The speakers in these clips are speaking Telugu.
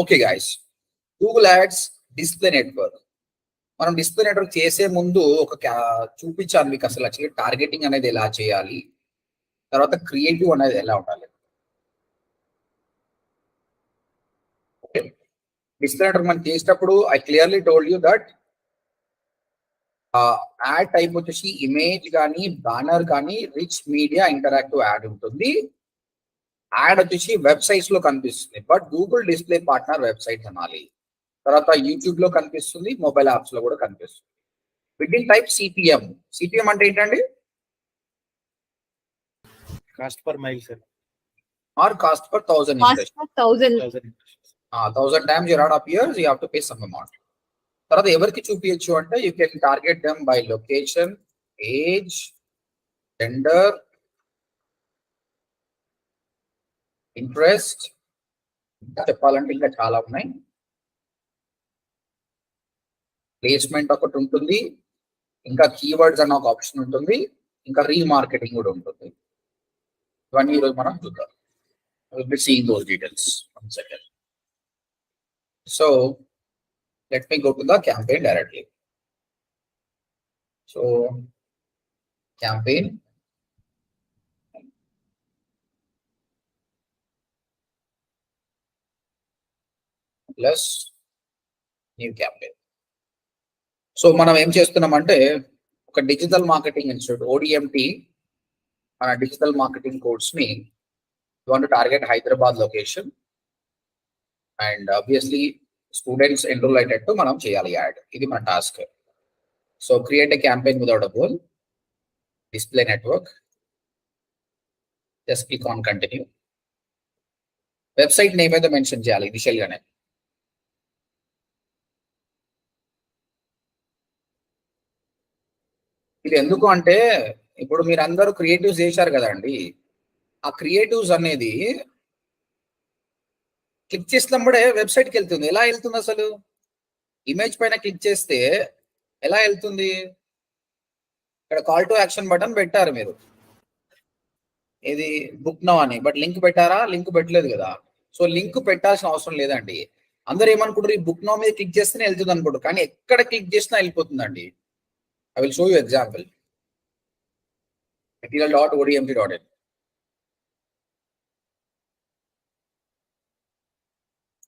Okay guys, Google ads display network. మనం డిస్ప్లే నెట్వర్క్ చేసే ముందు ఒక చూపించాను మీకు అసలు యాక్చువల్లీ టార్గెటింగ్ అనేది ఎలా చేయాలి, తర్వాత క్రియేటివ్ అనేది ఎలా ఉండాలి. ఓకే, డిస్ప్లే నెట్వర్క్ మనం చేసేటప్పుడు I clearly told you that add type వచ్చేసి ఇమేజ్ కానీ బ్యానర్ కానీ రిచ్ మీడియా ఇంటరాక్టివ్ యాడ్ ఉంటుంది. యాడ్ వచ్చేసి వెబ్సైట్స్ లో కనిపిస్తుంది, but Google display partner website అనాలి. తర్వాత యూట్యూబ్ లో కనిపిస్తుంది, మొబైల్ యాప్స్ లో కూడా కనిపిస్తుంది. Bidding type CPM. సిపిఎం అంటే ఏంటండి? Cost per mile sir, or cost per 1000 impressions. 1000 times your ad appears, you have to pay some amount. తర్వాత ఎవరికి చూపించచ్చు అంటే you can target them by location, age, gender, interest. చెప్పాలంటే ఇంకా చాలా ఉన్నాయి. ప్లేస్మెంట్ ఒకటి ఉంటుంది, ఇంకా కీవర్డ్స్ అన్న ఒక ఆప్షన్ ఉంటుంది, ఇంకా రీమార్కెటింగ్ కూడా ఉంటుంది. ఇవన్నీ ఈరోజు మనం చూద్దాం. We'll be seeing those details. 1 second. So let me go to the campaign directly. So campaign, plus new campaign. So మనం ఏం చేస్తున్నామంటే ఒక డిజిటల్ మార్కెటింగ్ ఇన్స్టిట్యూట్ ODMT మన డిజిటల్ మార్కెటింగ్ కోర్స్ ని want to target Hyderabad location and obviously students enrol అయ్యేటట్టు మనం చేయాలి యాడ్. ఇది మన task. So create a campaign without a goal, display network, just click on continue. Website name అయితే మెన్షన్ చేయాలి ఇనిషియల్ గానే. ఇది ఎందుకు అంటే ఇప్పుడు మీరు అందరూ క్రియేటివ్స్ చేశారు కదండి, ఆ క్రియేటివ్స్ అనేది క్లిక్ చేసినప్పుడే వెబ్సైట్కి వెళ్తుంది. ఎలా వెళ్తుంది అసలు? ఇమేజ్ పైన క్లిక్ చేస్తే ఎలా వెళ్తుంది? ఇక్కడ కాల్ టు యాక్షన్ బటన్ పెట్టారు మీరు, ఇది బుక్ నౌ అని, బట్ లింక్ పెట్టారా? లింక్ పెట్టలేదు కదా. సో లింక్ పెట్టాల్సిన అవసరం లేదండి. అందరూ ఏమనుకుంటారు, ఈ బుక్ నౌ మీద క్లిక్ చేస్తేనే వెళ్తుంది అనుకుంటారు, కానీ ఎక్కడ క్లిక్ చేసినా వెళ్ళిపోతుందండి. I will show you example. material.odmt.in.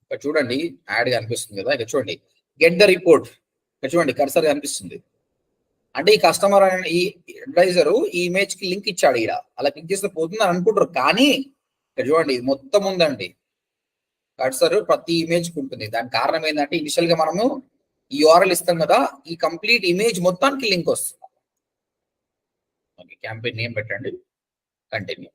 ఇక్కడ చూడండి యాడ్ కనిపిస్తుంది కదా, ఇక్కడ చూడండి గెట్ ద రిపోర్ట్. ఇక్కడ చూడండి కర్సర్ కనిపిస్తుంది. అంటే ఈ కస్టమర్ ఈ అడ్వైజర్ ఈ ఇమేజ్ కి లింక్ ఇచ్చాడు. ఇక్కడ అలా క్లిక్ చేస్తే పోతుంది అని అనుకుంటారు, కానీ ఇక్కడ చూడండి ఇది మొత్తం ఉందండి. కర్సర్ ప్రతి ఇమేజ్ కి ఉంటుంది. దానికి కారణం ఏంటంటే ఇనిషియల్ గా మనము ఈ URL ఇస్తాం కదా, ఈ కంప్లీట్ ఇమేజ్ మొత్తానికి లింక్ వస్తుంది. ఓకే, క్యాంపెయిన్ నేమ్ పెట్టండి, కంటిన్యూ.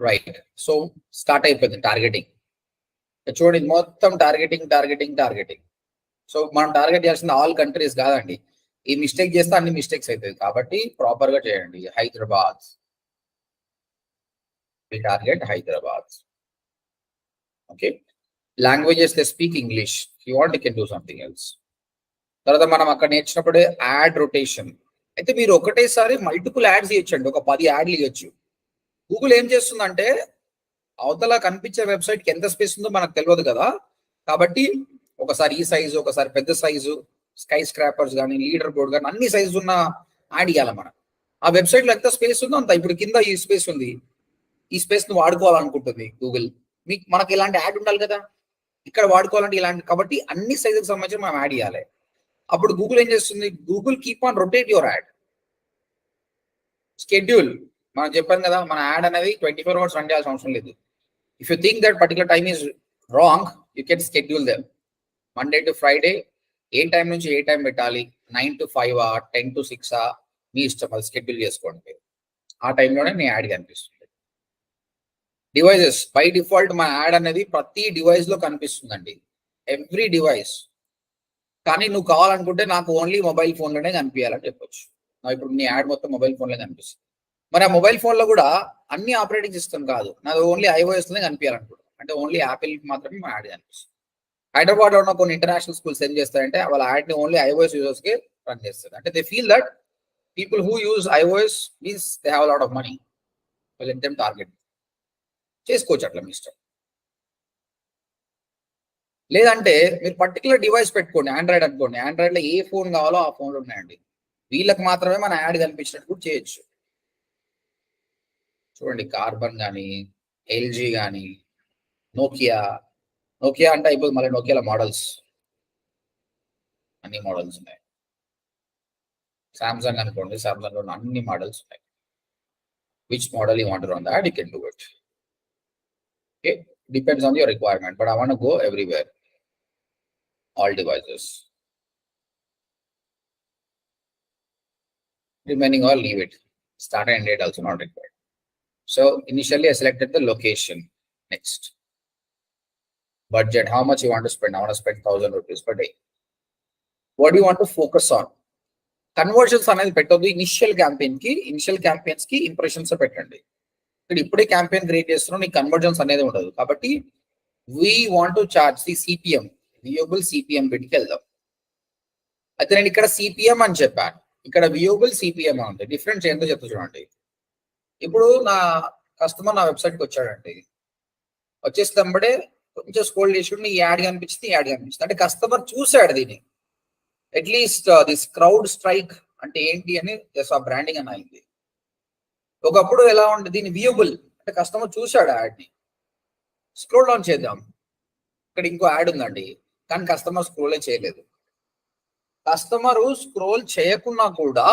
రైట్, సో స్టార్ట్ అయిపోయింది టార్గెటింగ్. చూడండి మొత్తం టార్గెటింగ్ టార్గెటింగ్ టార్గెటింగ్. సో మనం టార్గెట్ చేయాల్సిన ఆల్ కంట్రీస్ కాదండి. ఈ మిస్టేక్ చేస్తే అన్ని మిస్టేక్స్ అవుతాయి, కాబట్టి ప్రాపర్ గా చేయండి. Hyderabad, target Hyderabad. Okay, languages they speak English. You want you can do something else. తర్వాత మనం అక్కడ నేర్చినప్పుడే యాడ్ రొటేషన్. అయితే మీరు ఒకటేసారి మల్టిపుల్ యాడ్స్ ఇవ్వచ్చండి, ఒక 10 యాడ్లు ఇవ్వచ్చు. గూగుల్ ఏం చేస్తుందంటే అవతల కనిపించే వెబ్సైట్ కి ఎంత స్పేస్ ఉందో మనకు తెలియదు కదా, కాబట్టి ఒకసారి ఈ సైజు, ఒకసారి పెద్ద సైజు, స్కై స్క్రాపర్స్ కానీ లీడర్ బోర్డ్ కానీ అన్ని సైజు ఉన్న యాడ్ ఇవ్వాలి మనం. ఆ వెబ్సైట్ లో ఎంత స్పేస్ ఉందో అంత. ఇప్పుడు కింద ఈ స్పేస్ ఉంది, ఈ స్పేస్ ను వాడుకోవాలనుకుంటుంది గూగుల్. మనకి ఇలాంటి యాడ్ ఉండాలి కదా, ఇక్కడ వాడుకోవాలంటే ఇలాంటి, కాబట్టి అన్ని సైజుకి సంబంధించి మనం యాడ్ ఇవ్వాలి. అప్పుడు గూగుల్ ఏం చేస్తుంది, Google keep on rotate your add. Schedule మనం చెప్పాను కదా, మన యాడ్ అనేది 24 hours రన్ చేయాల్సిన అవసరం లేదు. If you think that particular time is wrong, you can schedule them. Monday to Friday A time నుంచి ఏ టైం పెట్టాలి, 9 to 5 10 to 6 మీ ఇష్టం, అది స్కెడ్యూల్ చేసుకోండి. ఆ టైంలోనే మీ యాడ్ కనిపిస్తుంది. డివైజెస్ బై డిఫాల్ట్ మన యాడ్ అనేది ప్రతి డివైస్ లో కనిపిస్తుందండి, ఎవ్రీ డివైస్. కానీ నువ్వు కావాలనుకుంటే నాకు ఓన్లీ మొబైల్ ఫోన్లోనే కనిపించాలని చెప్పొచ్చు. ఇప్పుడు నీ యాడ్ మొత్తం మొబైల్ ఫోన్లో కనిపిస్తుంది. మరి ఆ మొబైల్ ఫోన్లో కూడా అన్ని ఆపరేటింగ్ సిస్టమ్ కాదు, నాది ఓన్లీ iOS-లోనే కనిపించాలనుకుంటున్నాను అంటే ఓన్లీ యాపిల్ మాత్రమే మన యాడ్ కనిపిస్తుంది. హైదరాబాద్ లో ఉన్న కొన్ని ఇంటర్నేషనల్ స్కూల్స్ ఏం చేస్తారంటే వాళ్ళ యాడ్ ని ఓన్లీ iOS యూజర్స్ కి రన్ చేస్తారు. అంటే they feel that people who use iOS means they have lot of money. Let them target చేసుకోవచ్చు అట్లా మీ ఇష్టం. లేదంటే మీరు పర్టికులర్ డివైస్ పెట్టుకోండి, ఆండ్రాయిడ్ అనుకోండి, ఆండ్రాయిడ్ లో ఏ ఫోన్ కావాలో ఆ ఫోన్లు ఉన్నాయండి, వీళ్ళకి మాత్రమే మన యాడ్ కనిపించినట్టు కూడా చేయొచ్చు. చూడండి కార్బన్ కానీ, ఎల్జీ కానీ, నోకియా అంటే అయిపోతుంది, మళ్ళీ నోకియాలో మోడల్స్ అన్ని మోడల్స్ ఉన్నాయి. సామ్సంగ్ అనుకోండి, సామ్సంగ్ లో అన్ని మోడల్స్ ఉన్నాయి. Which model you want to run that you can do it. Okay, depends on your requirement, but I want go everywhere, all devices. Remaining all leave it. Start and date also not required. So initially I selected the location. Next, budget, how much you want to spend? I want to spend 1,000 rupees per day. What do you want to focus on? Conversions అనేది పెట్టొద్దు. ఇనిషియల్ క్యాంపెయిన్స్ కి ఇంప్రెషన్స్ పెట్టండి. ఇక్కడ ఇప్పుడే క్యాంపెయిన్ క్రియేట్ చేస్తున్నాం, నీకు కన్వర్జన్స్ అనేది ఉండదు. కాబట్టి we want to charge the CPM, viable CPM బిట్కి వెళ్దాం. అయితే నేను ఇక్కడ సిపిఎం అని చెప్పాను, ఇక్కడ వియబుల్ సిపిఎం అని ఉంది. డిఫరెన్స్ ఏంటో చెప్తా చూడండి. ఇప్పుడు నా కస్టమర్ నా వెబ్సైట్కి వచ్చాడండి, వచ్చేసినప్పుడే కొంచెం స్క్రోల్ చేసి నీ యాడ్ కనిపించింది, అంటే కస్టమర్ చూసాడు దీన్ని, అట్లీస్ట్ దిస్ క్రౌడ్ స్ట్రైక్ అంటే ఏంటి అని ఆ బ్రాండింగ్ అని అయింది. ఒకప్పుడు ఎలా ఉంటుంది, దీని వియబుల్ అంటే కస్టమర్ చూసాడు యాడ్ని. స్క్రోల్ డౌన్ చేద్దాం, ఇక్కడ ఇంకో యాడ్ ఉందండి, కానీ కస్టమర్ స్క్రోల్ చేయలేదు. కస్టమర్ స్క్రోల్ చేయకున్నా కూడా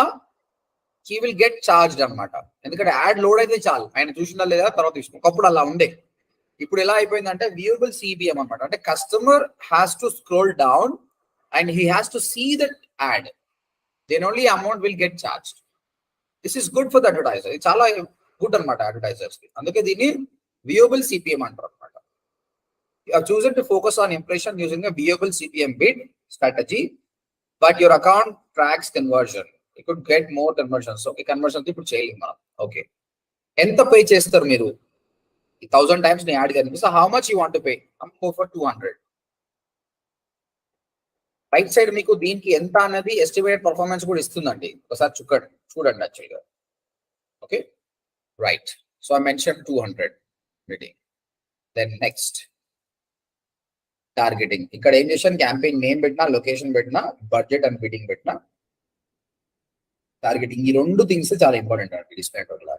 హీ విల్ గెట్ చార్జ్డ్ అనమాట. ఎందుకంటే యాడ్ లోడ్ అయితే చాలు, ఆయన చూసినా లేదా తర్వాత తీసుకుని. ఒకప్పుడు అలా ఉండే, ఇప్పుడు ఎలా అయిపోయిందంటే వియబుల్ సిపిఎం అనమాట. అంటే customer has to scroll down and he has to see that ad, then only amount will get charged. This is good for the advertiser, ఇది చాలా గుడ్ అనమాట అడ్వర్టైజర్స్ కి. అందుకే దీన్ని వియబుల్ సిపిఎం అంటారు అనమాట. You have chosen to focus on impression using a viewable CPM bid strategy, but your account tracks conversion. You could get more conversions. Okay, conversions ఇప్పుడు చేయలేము మనం. ఓకే, ఎంత పే చేస్తారు మీరు? 1,000 times నీ యాడ్ కనిపిస్తే how much you want to pay? I'm go for 200. Right side మీకు దీనికి ఎంత అనేది ఎస్టిమేట్ పర్ఫార్మెన్స్ కూడా ఇస్తుందండి, ఒకసారి చూడండి యాక్చువల్గా. Okay right, so I mentioned 200 bidding. Then next, targeting. ఇక్కడ ఏం చేశాను, క్యాంపెయిన్ నేమ్ పెట్టినా, లొకేషన్ పెట్టినా, బడ్జెట్ అండ్ బిడ్డింగ్ పెట్టినా, టార్గెటింగ్. ఈ రెండు థింగ్స్ చాలా ఇంపార్టెంట్ అండి డిస్ప్లే వల్ల.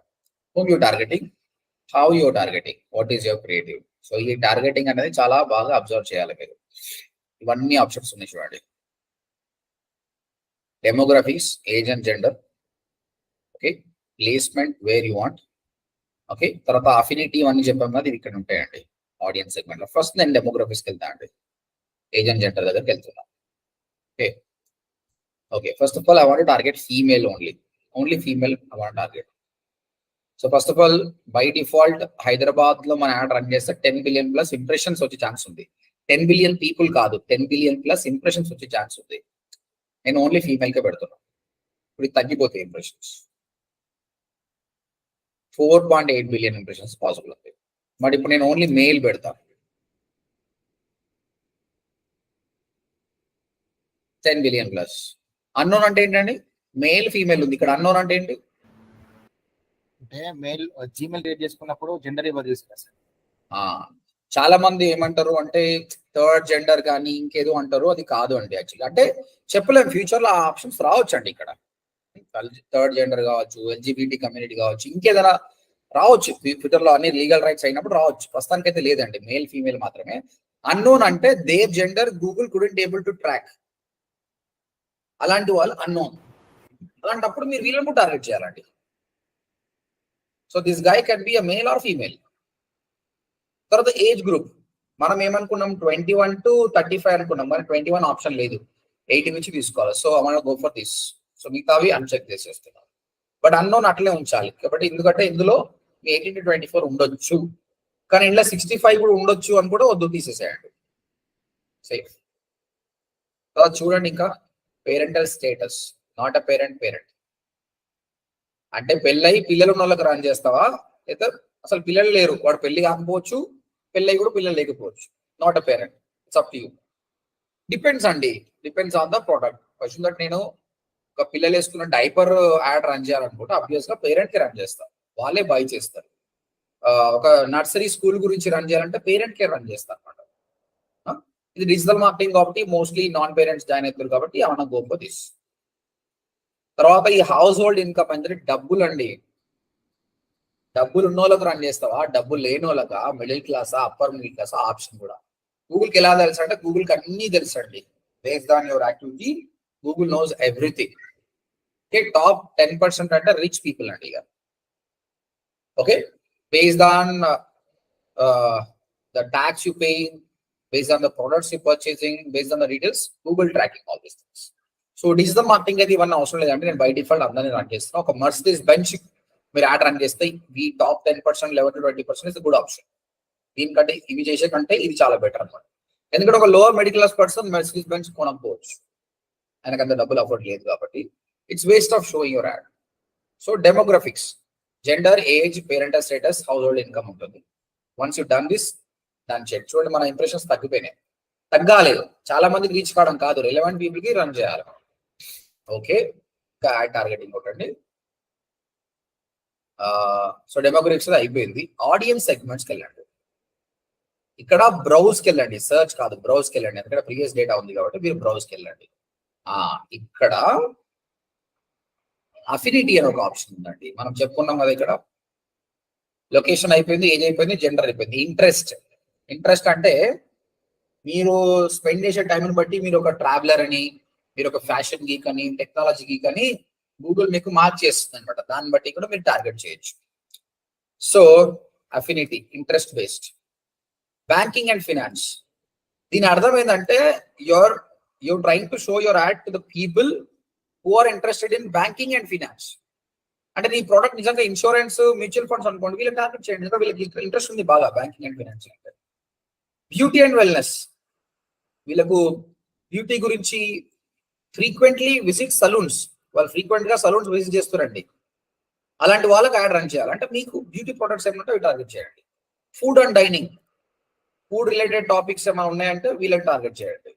Home you targeting, how you targeting, what is your creative. So ఈ టార్గెటింగ్ అనేది చాలా బాగా అబ్జర్వ్ చేయాలి మీరు. ఇవన్నీ ఆప్షన్స్ ఉన్నాయి చూడండి. Demographics, age and gender. Okay, placement where you want. Okay, తర్వాత అఫినిటీ అన్ని చెప్పాం కదా, ఇది ఇక్కడ ఉంటాయండి ఆడియన్స్ సెగ్మెంట్ లో. ఫస్ట్ నేను డెమోగ్రఫీస్కి వెళ్తా అండి, ఏజ్ అండ్ జెండర్ దగ్గరికి వెళ్తున్నా. Okay, first of all I want target female only female I want target. So first of all by default Hyderabad లో మన యాడ్ రన్ చేస్తే 10 బిలియన్ ప్లస్ ఇంప్రెషన్స్ వచ్చే ఛాన్స్ ఉంది. 10 బిలియన్ పీపుల్ కాదు, 10 బిలియన్ ప్లస్ ఇంప్రెషన్స్ వచ్చే ఛాన్స్ ఉంది. నేను ఓన్లీ ఫీమేల్ కే పెడుతున్నా. ఇప్పుడు తగ్గిపోతాయి ఇంప్రెషన్స్, 4.8 బిలియన్ ఇంప్రెషన్స్ పాసిబుల్ అవుతాయి. బట్ ఇప్పుడు నేను ఓన్లీ మెయిల్ పెడతాను, 10 బిలియన్ ప్లస్. అన్నోన్ అంటే ఏంటండి, మేల్ ఫీమేల్ ఉంది ఇక్కడ. అన్నోన్ అంటే ఏంటి, అంటే మెయిల్ జీమెయిల్ క్రియేట్ చేసుకున్నప్పుడు జెండర్ ఇవ్వదు సార్. చాలా మంది ఏమంటారు అంటే థర్డ్ జెండర్ కానీ ఇంకేదో అంటారు, అది కాదు అండి యాక్చువల్లీ. అంటే చెప్పలేము, ఫ్యూచర్ లో ఆ ఆప్షన్స్ రావచ్చు అండి. ఇక్కడ థర్డ్ జెండర్ కావచ్చు, ఎల్జిబిటి కమ్యూనిటీ కావచ్చు, ఇంకేదైనా రావచ్చు ఫ్యూచర్ లో, అన్ని లీగల్ రైట్స్ అయినప్పుడు రావచ్చు. ప్రస్తుతానికైతే లేదండి, మేల్ ఫీమేల్ మాత్రమే. అన్నోన్ అంటే their gender Google couldn't able to track, అలాంటి వాళ్ళు అన్నోన్. అలాంటప్పుడు మీరు వీళ్ళని టార్గెట్ చేయాలండి. So this guy can be a male or female. తర్వాత ఏజ్ గ్రూప్, మనం ఏమనుకున్నాం 21 to 35 అనుకున్నాం, మరి 21 ఆప్షన్ లేదు, 18 నుంచి తీసుకోవాలి. సో మనం గో ఫర్ దిస్. సో మిగతావి అన్చెక్ చేసేస్తున్నాం, బట్ అన్నోన్ అట్లే ఉంచాలి. కాబట్టి ఎందుకంటే ఇందులో 18 to 24 ఉండొచ్చు, కానీ ఇందులో 65 కూడా ఉండొచ్చు అని కూడా వద్దు, తీసేసేయండి, సేఫ్. తర్వాత చూడండి ఇంకా parental status, not a parent. అంటే పెళ్ళై పిల్లలు ఉన్న వాళ్ళకి రన్ చేస్తావా, లేదా అసలు పిల్లలు లేరు, వాడు పెళ్లి కాకపోవచ్చు, పెళ్ళై కూడా పిల్లలు లేకపోవచ్చు, not a parent. It's up to you, depends అండి, depends on the product. Question that నేను ఒక పిల్లలు వేసుకున్న డైపర్ యాడ్ రన్ చేయాలనుకుంటే అబ్వియస్ గా పేరెంట్ కి రన్ చేస్తారు, వాళ్ళే బై చేస్తారు. ఒక నర్సరీ స్కూల్ గురించి రన్ చేయాలంటే పేరెంట్ కేర్ రన్ చేస్తారు అనమాట. ఇది డిజిటల్ మార్కెటింగ్ కాబట్టి మోస్ట్లీ నాన్ పేరెంట్స్ జాయిన్ అవుతారు కాబట్టి ఏమన్నా గోపో దిస్. తర్వాత ఈ హౌస్ హోల్డ్ ఇన్కమ్ అంటే డబ్బులు అండి. డబ్బులు ఉన్న వాళ్ళకి రన్ చేస్తావా, డబ్బులు లేని వాళ్ళకా, మిడిల్ క్లాసా, అప్పర్ మిడిల్ క్లాసా, ఆప్షన్ కూడా. గూగుల్కి ఎలా తెలుసు అంటే గూగుల్కి అన్ని తెలుసు అండి. Based on your activity Google knows everything. Okay, top 10% అంటే రిచ్ పీపుల్ అండి ఇక. Okay, based on the tax you pay, based on the products you purchasing, based on the details, Google tracking all these things. So digital marketing అయితే ఇవన్నీ అవసరం లేదంటే నేను బై డిఫాల్ట్ అందరినీ రన్ చేస్తాను. ఒక మర్సిడీస్ బెంచ్ మీరు యాడ్ రన్ చేస్తే ఈ టాప్ 10%, 11-20% ఇస్ గుడ్ ఆప్షన్. దీనికంటే ఇవి చేసే కంటే ఇది చాలా బెటర్ అనమాట. ఎందుకంటే ఒక lower middle class person Mercedes Benz కొనకపోవచ్చు, ఆయనకు అంత డబ్బులు అఫోర్డ్ లేదు కాబట్టి it's waste of showing your ad. So demographics, gender, age, parental status, household income ఉంటుంది. వన్స్ యూ డన్ దిస్, దాని చెక్ చూడండి, మన ఇంప్రెషన్స్ తగ్గిపోయినాయి. తగ్గాలి, చాలా మందికి రీచ్ కావడం కాదు, రిలవెంట్ పీపుల్ కి రన్ చేయాలి. ఓకే, ఇంకా యాడ్ టార్గెటింగ్ ఒకటి. సో డెమోగ్రఫిక్స్ అయిపోయింది. ఆడియన్స్ సెగ్మెంట్స్కి వెళ్ళండి. ఇక్కడ బ్రౌజ్కి వెళ్ళండి, సర్చ్ కాదు, బ్రౌజ్కి వెళ్ళండి. ఎందుకంటే ప్రీవియస్ డేటా ఉంది కాబట్టి మీరు బ్రౌజ్కి వెళ్ళండి. ఇక్కడ అఫినిటీ అనే ఒక ఆప్షన్ ఉందండి. మనం చెప్పుకున్నాం కదా, ఇక్కడ లొకేషన్ అయిపోయింది, ఏజ్ అయిపోయింది, జెండర్ అయిపోయింది. ఇంట్రెస్ట్ అంటే మీరు స్పెండ్ చేసే టైంని బట్టి మీరు ఒక ట్రావెలర్ అని, మీరు ఒక ఫ్యాషన్ గీక్ అని, టెక్నాలజీ గీక్ అని గూగుల్ మీకు మార్క్ చేస్తుంది అనమాట. దాన్ని బట్టి కూడా మీరు టార్గెట్ చేయొచ్చు. So affinity, interest based. Banking and finance, దీని అర్థం ఏంటంటే you're trying to show your ad to the people who are interested in banking and finance. అంటే నీ ప్రోడక్ట్ నిజంగా ఇన్సూరెన్స్, మ్యూచువల్ ఫండ్స్ అనుకోండి, వీళ్ళకి టార్గెట్ చేయండి. వీళ్ళకి ఇంట్రెస్ట్ ఉంది బాగా బ్యాంకింగ్ అండ్ ఫినాన్స్ అంటే. బ్యూటీ అండ్ వెల్నెస్, వీళ్ళకు బ్యూటీ గురించి ఫ్రీక్వెంట్లీ విజిట్ సలూన్స్, వాళ్ళు ఫ్రీక్వెంట్ గా సలూన్స్ విజిట్ చేస్తారండి. అలాంటి వాళ్ళకి యాడ్ రన్ చేయాలి. అంటే మీకు బ్యూటీ ప్రొడక్ట్స్ ఏమంటే అవి టార్గెట్ చేయండి. Food and dining, food related topics ఏమైనా ఉన్నాయంటే వీళ్ళని టార్గెట్ చేయండి.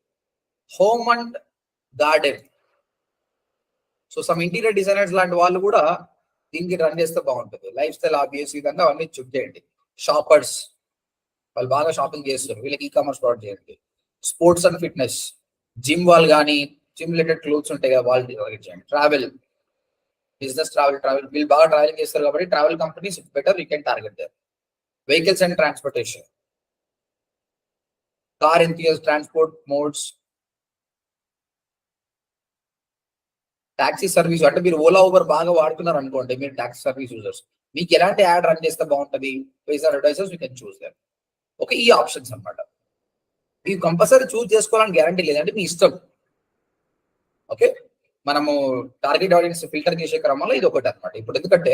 Home and garden, so some interior designers లాంటి వాళ్ళు కూడా దీనికి రన్ చేస్తే బాగుంటుంది. లైఫ్ స్టైల్ ఆబ్వియస్ విధంగా అవన్నీ చెక్ చేయండి. షాపర్స్, వాళ్ళు బాగా షాపింగ్ చేస్తారు, వీళ్ళకి ఈ కామర్స్ ప్రొవైడ్ చేయండి. స్పోర్ట్స్ అండ్ ఫిట్నెస్, జిమ్ వాళ్ళు కానీ జిమ్ రిలేటెడ్ క్లోత్స్ ఉంటాయి కదా, వాళ్ళు టార్గెట్ చేయండి. ట్రావెల్, బిజినెస్ ట్రావెల్, వీళ్ళు బాగా ట్రావెలింగ్ చేస్తారు కాబట్టి travel companies better, you can target there. Vehicles and transportation, car enthusiast, transport modes. Taxi service అంటే మీరు ఓలా ఊబర్ బాగా వాడుతున్నారు అనుకోండి, మీరు టాక్సీ సర్వీస్ యూజర్స్, మీకు ఎలాంటి యాడ్ రన్ చేస్తే బాగుంటుంది, based on advertisers you can choose them. Okay, ఈ ఆప్షన్స్ అనమాట. మీరు కంపల్సరీ చూస్ చేసుకోవాలని గ్యారంటీ లేదంటే మీ ఇష్టం. ఓకే, మనము టార్గెట్ ఆడియన్స్ ఫిల్టర్ చేసే క్రమంలో ఇది ఒకటి అనమాట. ఇప్పుడు ఎందుకంటే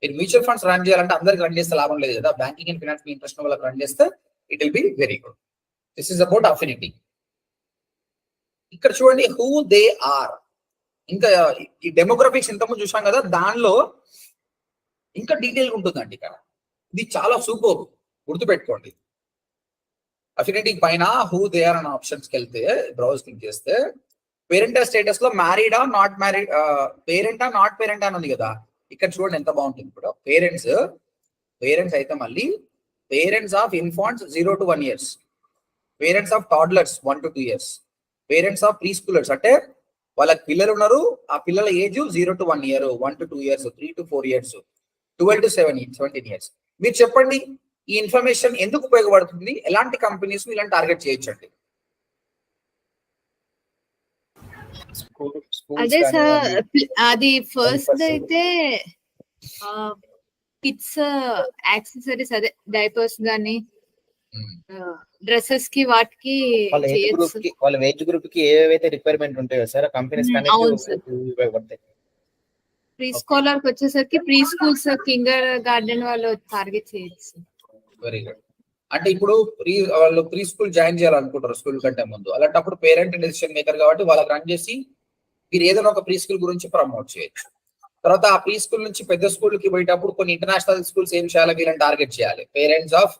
మీరు మ్యూచువల్ ఫండ్స్ రన్ చేయాలంటే అందరికి రన్ చేస్తే లాభం లేదు కదా, banking and finance me interest వాళ్ళకి రన్ చేస్తే it will be very good. This is about affinity. ఇక్కడ చూడండి, హూ దే ఆర్. ఇంకా ఈ డెమోగ్రఫిక్స్ ఇంతకుముందు చూసాం కదా, దానిలో ఇంకా డీటెయిల్ ఉంటుందండి. ఇక్కడ ఇది చాలా సూపర్, గుర్తుపెట్టుకోండి. అఫినిటీ పైన హూ దే ఆర్ అనే ఆప్షన్స్కి వెళ్తే, బ్రౌజ్ క్లిక్ చేస్తే పేరెంటల్ స్టేటస్ లో మ్యారీడా నాట్ మ్యారీడ్, పేరెంటా నాట్ పేరెంట్ అని ఉంది కదా, ఇక్కడ చూడండి ఎంత బాగుంటుంది. ఇప్పుడు పేరెంట్స్ అయితే మళ్ళీ parents of infants 0 to 1 years, parents of toddlers 1 to 2 years, parents of pre scholars అంటే వాళ్ళకి పిల్లలు ఉన్నారు, ఆ పిల్లల age 0 to 1 year, 1 to 2 years, 3 to 4 years, 12 to 17 years. మీరు చెప్పండి, ఈ ఇన్ఫర్మేషన్ ఎందుకు ఉపయోగపడుతుంది, ఎలాంటి కంపెనీస్ ఇలాంటి టార్గెట్ చేయొచ్చండి? అదే సార్, అది ఫస్ట్ అయితే కిడ్స్ యాక్సెసరీస్, అదే డైపర్స్ గానీ డ్రెస్సెస్ కి వాటికి వాళ్ళ ఏజ్ గ్రూప్ కి ఏవైతే రిక్వైర్మెంట్ ఉంటాయో సార్ కంపెనీస్ ఉపయోగపడతాయి. ప్రీ స్కాలర్ కి వచ్చేసరికి ప్రీ స్కూల్స్, కిండర్ గార్డెన్ వాళ్ళు టార్గెట్ చేయొచ్చు. Very good. అంటే ఇప్పుడు వాళ్ళు ప్రీ స్కూల్ జాయిన్ చేయాలనుకుంటారు స్కూల్ కంటే ముందు, అలాంటప్పుడు పేరెంట్ డెసిషన్ మేకర్ కాబట్టి వాళ్ళకి రన్ చేసి మీరు ఏదైనా ఒక ప్రీ స్కూల్ గురించి ప్రమోట్ చేయొచ్చు. తర్వాత ఆ ప్రీ స్కూల్ నుంచి పెద్ద స్కూల్ కి పోయేటప్పుడు కొన్ని ఇంటర్నేషనల్ స్కూల్స్ ఏం చేయాలి, వీళ్ళని టార్గెట్ చేయాలి. Parents of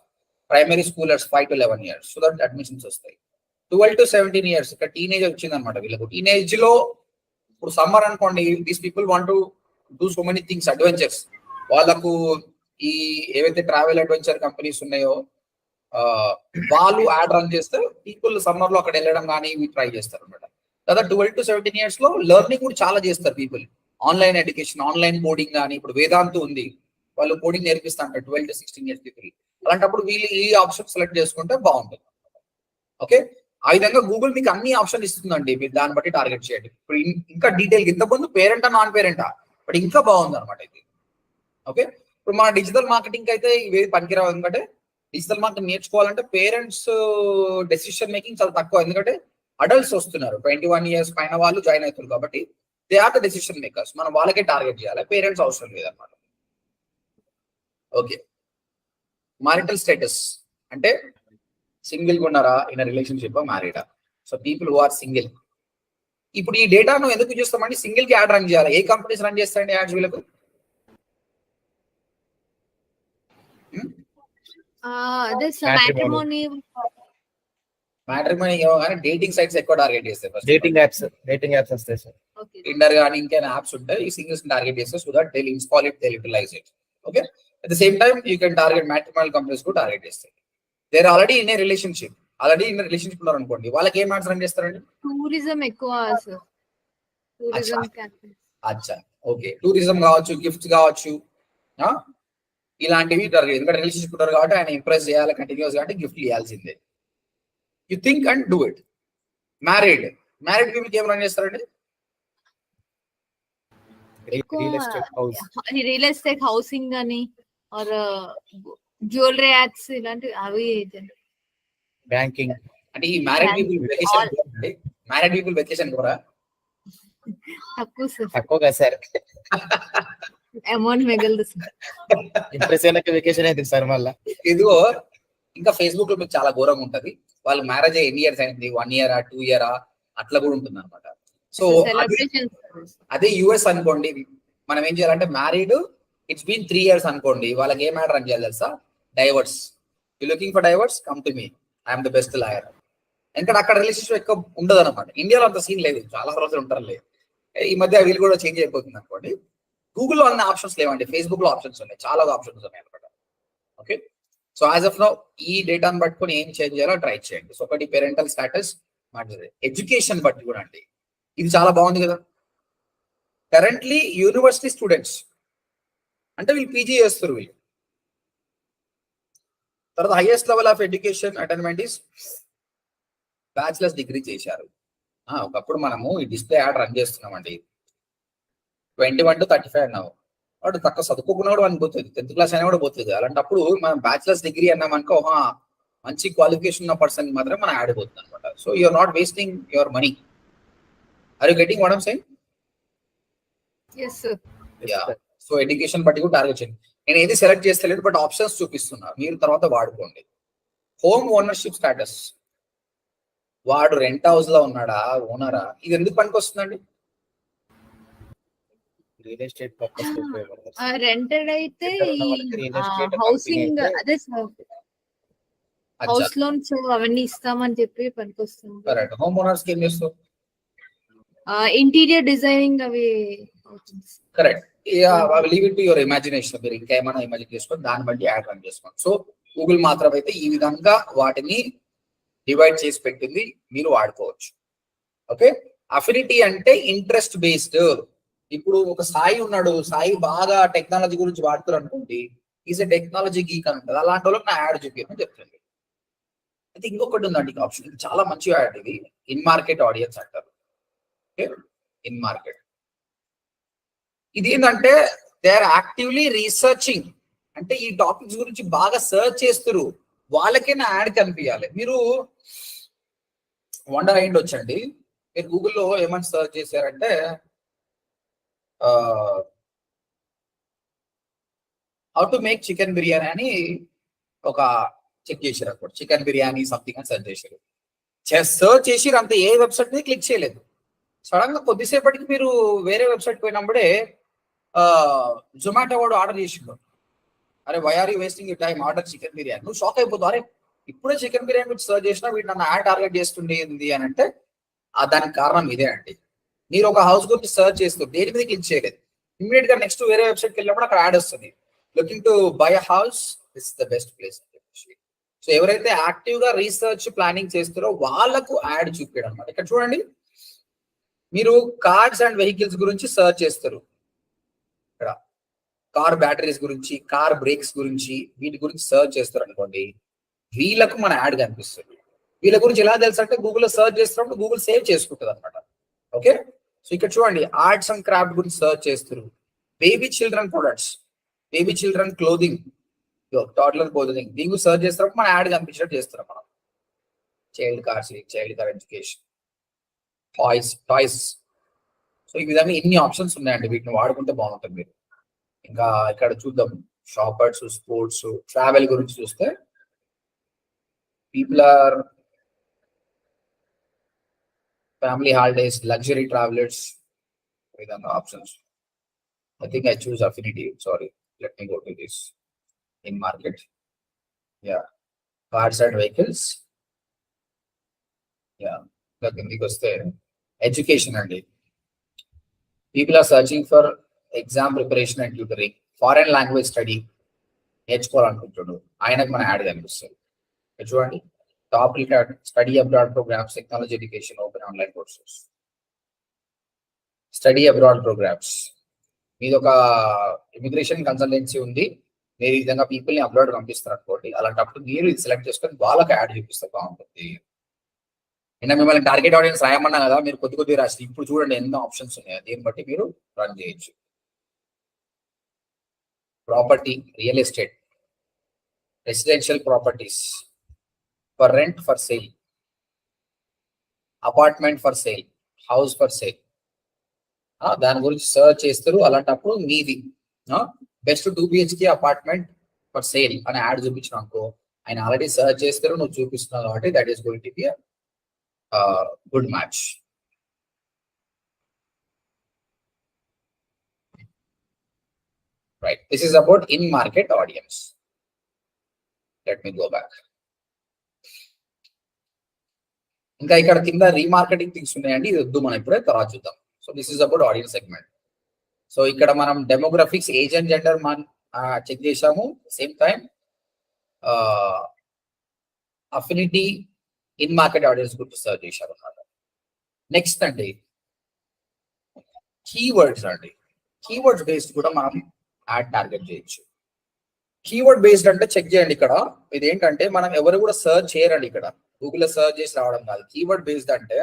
primary scholars 5 to 11 years, so that admissions వస్తాయి. 12 to 17 years, ఇక్కడ టీనేజ్ వచ్చింది అనమాట వీళ్ళకు. టీనేజ్ లో ఇప్పుడు సమ్మర్ అనుకోండి, these people want to do so many things, adventures. వాళ్ళకు ఈ ఏవైతే ట్రావెల్ అడ్వెంచర్ కంపెనీస్ ఉన్నాయో వాళ్ళు యాడ్ రన్ చేస్తే పీపుల్ సమ్మర్ లో అక్కడ వెళ్ళడం కానీ ఇవి ట్రై చేస్తారు అనమాట. లేదా 12 to 17 years లో లెర్నింగ్ కూడా చాలా చేస్తారు people. Online education, online coding కానీ, ఇప్పుడు వేదాంతు ఉంది, వాళ్ళు కోడింగ్ నేర్పిస్తా అంటారు 12 to 16 years పీపుల్. అలాంటప్పుడు వీళ్ళు ఈ ఆప్షన్ సెలెక్ట్ చేసుకుంటే బాగుంటుంది. ఓకే, ఆ విధంగా గూగుల్ మీకు అన్ని ఆప్షన్ ఇస్తుందండి, మీరు దాన్ని బట్టి టార్గెట్ చేయండి. ఇప్పుడు ఇంకా డీటెయిల్ ఇంతకుముందు పేరెంటా నాన్ పేరెంటా, బట్ ఇంకా బాగుంది అనమాట ఇది. ఓకే, ఇప్పుడు మన డిజిటల్ మార్కెటింగ్ అయితే ఇవి పనికిరావు, ఎందుకంటే డిజిటల్ మార్కెటింగ్ నేర్చుకోవాలంటే పేరెంట్స్ డెసిషన్ మేకింగ్ చాలా తక్కువ, ఎందుకంటే అడల్ట్స్ వస్తున్నారు 21 years పైన వాళ్ళు జాయిన్ అవుతారు కాబట్టి they are the decision makers. మనం వాళ్ళకే టార్గెట్ చేయాలి, పేరెంట్స్ అవసరం లేదన్నమాట. ఓకే, మారిటల్ స్టేటస్ అంటే సింగిల్ గా ఉన్నారా, ఇన్ రిలేషన్షిప్, మ్యారీడా. So people who are single. ఇప్పుడు ఈ డేటాను ఎందుకు చూస్తామండి, సింగిల్ కి యాడ్ రన్ చేయాలి. ఏ కంపెనీస్ రన్ చేస్తాయండి యాడ్స్ వీళ్ళకు? అదే సార్ మ్యాట్రిమోనీ ఏమో కానీ డేటింగ్ సైట్స్ ఎక్కువ టార్గెట్ చేస్తాయి. డేటింగ్ యాప్స్ వస్తాయి సార్. టిండర్ కానీ ఇంకేమైనా యాప్స్ ఉంటాయి, ఈ సింగిల్స్ టార్గెట్ చేస్తే so that they install it, they utilise it. Okay, at the same time you can target matrimonial companies కూడా టార్గెట్ చేస్తాయి. They are already in a relationship, ఉన్నారు అనుకోండి, వాళ్ళకి ఏం యాడ్స్ రన్ చేస్తారండి? టూరిజం ఎక్కువ సార్, టూరిజం క్యాంపెయిన్స్. అచ్చా, ఓకే, టూరిజం కావచ్చు, గిఫ్ట్స్ కావచ్చు, ఇలాంటివి టార్గెట్. ఎందుకంటే రిలేషన్షిప్ ఉంటారు కాబట్టి ఆయన ఇంప్రెస్ చేయాలి కంటిన్యూస్ గా, అంటే గిఫ్ట్ ఇవ్వాల్సిందే. You think and do it. Married people ఏం రన్ చేస్తారండి? రియల్ ఎస్టేట్, హౌసింగ్ అని, ఆర్ జ్యువెలరీ యాడ్స్, ఇలాంటి అవి. బ్యాంకింగ్. అంటే ఈ మ్యారీడ్ పీపుల్ వెకేషన్ కూడా తక్కువగా సార్. అమౌంట్ మిగలదు సార్. ఇంప్రెస్ అయినాక వెకేషన్ అయితే సార్ మళ్ళా. ఇదిగో ఇంకా ఫేస్బుక్ లో మీకు చాలా ఘోరంగా ఉంటది. వాళ్ళు మ్యారేజ్ అయ్యి ఎన్ని ఇయర్స్ అయింది, 1 year 2 year అట్లా కూడా ఉంటుంది అనమాట. సో అదే యుఎస్ అనుకోండి, మనం ఏం చేయాలంటే మ్యారీడ్ ఇట్స్ బీన్ 3 years అనుకోండి, వాళ్ళకి ఏం మ్యాటర్ అని చేయాలి తెలుసా? Divorce. You looking for divorce, come to me, I'm the best lawyer. ఎందుకంటే అక్కడ రిలేషన్షిప్ ఎక్కువ ఉండదు అనమాట. ఇండియాలో అంత సీన్ లేదు, చాలా రోజులు ఉంటారు లేదు. ఈ మధ్య వీళ్ళు కూడా చేంజ్ అయిపోతుంది అనుకోండి. గూగుల్లో అన్ని ఆప్షన్స్ లేవండి, ఫేస్బుక్ లో ఆప్షన్స్ ఉన్నాయి, చాలా ఆప్షన్స్ ఉన్నాయి అనమాట. Okay, so as of now ఈ డేటాను పట్టుకొని ఏం చేంజ్ చేయాలో ట్రై చేయండి. సో ఒకటి పేరెంటల్ స్టాటస్, ఎడ్యుకేషన్ బట్టి కూడా అండి, ఇది చాలా బాగుంది కదా. కరెంట్లీ యూనివర్సిటీ స్టూడెంట్స్ అంటే వీళ్ళు పీజీ చేస్తారు వీళ్ళు. తర్వాత highest level of education attainment is bachelors degree చేశారు. ఒకప్పుడు మనము ఈ డిస్ప్లే యాడ్ రన్ చేస్తున్నామండి, 21 to 35 అన్నావు, వాడు తక్కువ చదువుకోకుండా కూడా అని పోతుంది, 10th class అయినా కూడా పోతుంది. అలాంటప్పుడు మనం బ్యాచిలర్స్ డిగ్రీ అన్నామనుకో, మంచి క్వాలిఫికేషన్ ఉన్న పర్సన్ మాత్రం మనం యాడ్ పోతుంది అనమాట. So you're not wasting your money. Are you getting what I'm saying? So education బట్టి కూడా టార్గెట్ చేయండి. నేను ఏది సెలెక్ట్ చేస్తలేదు, బట్ ఆప్షన్స్ చూపిస్తున్నా, మీరు తర్వాత వాడుకోండి. హోమ్ ఓనర్షిప్ స్టాటస్, వాడు రెంట్ హౌస్ లో ఉన్నాడా, ఓనరా, ఇది ఎందుకు పనికి వస్తుందండి? రియల్ ఎస్టేట్ పర్పస్ రెంటెడ్ అయితే హౌసింగ్, అదే సార్ హౌస్ లోన్స్ అవన్నీ ఇస్తామని చెప్పి పనికి వస్తుంది. కరెక్ట్. హోమ్ ఓనర్స్ కి ఏం చేస్తారు? ఇంటీరియర్ డిజైనింగ్ అవి. Correct. Leave it to your imagination, మీరు ఇంకా ఏమైనా ఇమాజిన్ చేసుకొని దాన్ని బట్టి యాడ్ రన్ చేసుకోండి. సో గూగుల్ మాత్రం అయితే ఈ విధంగా వాటిని డివైడ్ చేసి పెట్టింది, మీరు వాడుకోవచ్చు. ఓకే, అఫినిటీ అంటే ఇంట్రెస్ట్ బేస్డ్. ఇప్పుడు ఒక సాయి ఉన్నాడు, సాయి బాగా టెక్నాలజీ గురించి వాడుతారు అనుకోండి, ఈజ్ ఎ టెక్నాలజీ గీక్ అని ఉంటుంది, అలాంటి వాళ్ళకి నా యాడ్ చూపించమని చెప్తుంది. అయితే ఇంకొకటి ఉందండి ఆప్షన్, ఇది చాలా మంచి యాడ్, ఇది ఇన్ మార్కెట్ ఆడియన్స్ అంటారు. ఓకే, ఇన్ మార్కెట్ ఇది ఏంటంటే దే ఆర్ యాక్టివ్లీ రీసెర్చింగ్, అంటే ఈ టాపిక్స్ గురించి బాగా సర్చ్ చేస్తారు, వాళ్ళకే నా యాడ్ కనిపించాలి. మీరు వండర్ అయ్యిండి వచ్చండి, మీరు గూగుల్లో ఏమని సర్చ్ చేశారంటే how to make chicken biryani అని ఒక చెక్ చేశారు అనుకోండి, చికెన్ బిర్యానీ సంథింగ్ అని సర్చ్ చేశారు. సర్చ్ చేసి అంత ఏ వెబ్సైట్ మీద క్లిక్ చేయలేదు, సడన్ గా కొద్దిసేపటికి మీరు వేరే వెబ్సైట్ పోయినప్పుడే జొమాటో వాడు ఆర్డర్ చేసిండు. అరే why are you wasting you time, order chicken biryani. నువ్వు షాక్ అయిపోతావు, అరే ఇప్పుడే చికెన్ బిర్యానీ గురించి సర్చ్ చేసినా వీటి నన్ను యాడ్ టార్గెట్ చేస్తుండేది అని అంటే దానికి కారణం ఇదే అండి. మీరు ఒక హౌస్ గురించి సర్చ్ చేస్తూ దేని మీద క్లిక్ చేయలేదు, ఇమీడియట్ గా నెక్స్ట్ వేరే వెబ్సైట్కి వెళ్ళినప్పుడు అక్కడ యాడ్ వస్తుంది. Looking to buy a house, this the best place. So ఎవరైతే యాక్టివ్ గా రీసెర్చ్ ప్లానింగ్ చేస్తారో వాళ్ళకు యాడ్ చూపించడం అనమాట. ఇక్కడ చూడండి, మీరు కార్స్ అండ్ వెహికల్స్ గురించి సర్చ్ చేస్తారు, ఇక్కడ కార్ బ్యాటరీస్ గురించి, కార్ బ్రేక్స్ గురించి, వీటి గురించి సర్చ్ చేస్తారు అనుకోండి, వీళ్ళకు మన యాడ్ కనిపిస్తుంది. వీళ్ళ గురించి ఎలా తెలుసు అంటే గూగుల్లో సర్చ్ చేస్తున్నప్పుడు గూగుల్ సేవ్ చేసుకుంటుంది అనమాట. ఓకే, సో ఇక్కడ చూడండి, ఆర్ట్స్ అండ్ క్రాఫ్ట్ గురించి సర్చ్ చేస్తారు, baby children products, baby children clothing, toddler clothing, దీని గురించి సర్చ్ చేస్తున్నప్పుడు మన యాడ్ కనిపించినట్టు చేస్తున్నాం మనం. Child cars, child car education, toys. So ఈ విధంగా ఇన్ని ఆప్షన్స్ ఉన్నాయండి, వీటిని వాడుకుంటే బాగుంటుంది మీరు. ఇంకా ఇక్కడ చూద్దాం, షాపర్స్, స్పోర్ట్స్, ట్రావెల్ గురించి చూస్తే people are family holidays, luxury travelers, విధంగా options. I think I choose affinity, sorry, let me go to this in market. Yeah, cars and vehicles. Yeah, ఇంకా కిందికి వస్తే ఎడ్యుకేషన్ అండి. People are searching for exam preparation and tutoring, foreign language study నేర్చుకోవాలనుకుంటున్నాడు, ఆయనకు మన యాడ్ కనిపిస్తుంది. చూడండి, top study abroad programs, technology education, open online courses, study abroad programs. మీది ఒక ఇమిగ్రేషన్ కన్సల్టెన్సీ ఉంది, మీరు ఈ విధంగా పీపుల్ ని అబ్రాడ్ పంపిస్తారు అనుకోండి, అలాంటప్పుడు మీరు ఇది సెలెక్ట్ చేసుకొని వాళ్ళకి యాడ్ చూపిస్తే బాగుంటుంది. నిన్న మిమ్మల్ని టార్గెట్ ఆడియన్స్ రాయమన్నా కదా, మీరు కొద్ది రాసి ఇప్పుడు చూడండి ఎన్నో ఆప్షన్స్ ఉన్నాయో, దీన్ని బట్టి మీరు రన్ చేయొచ్చు. Property, real estate, residential properties, for rent, for sale, apartment for sale, house for sale, దాని గురించి సర్చ్ చేస్తారు. అలాంటప్పుడు మీది best 2 BHK apartment for sale అని యాడ్ చూపించిన అనుకో, ఆయన ఆల్రెడీ సర్చ్ చేస్తారు, నువ్వు చూపిస్తున్నావు కాబట్టి that is going to be good match. Right, this is about in market audience. Let me go back. ఇంకా ఇక్కడ కింద రీమార్కెటింగ్ థింగ్స్ ఉన్నాయండి, ఇది వద్దు, మనం ఇప్పుడే తర్వాత చూద్దాం. So this is about audience segment. So ఇక్కడ మనం demographics, age and gender check చేసాము, same time affinity, in market audience గురించి సర్చ్ చేశారు అన్నమాట. నెక్స్ట్ అండి కీవర్డ్స్ అండి. కీవర్డ్స్ బేస్డ్ కూడా మనం యాడ్ టార్గెట్ చేయొచ్చు. కీవర్డ్ బేస్డ్ అంటే చెక్ చేయండి, ఇక్కడ ఇది ఏంటంటే మనం ఎవరు కూడా సర్చ్ చేయరండి, ఇక్కడ గూగుల్లో సర్చ్ చేసి రావడం కాదు. కీవర్డ్ బేస్డ్ అంటే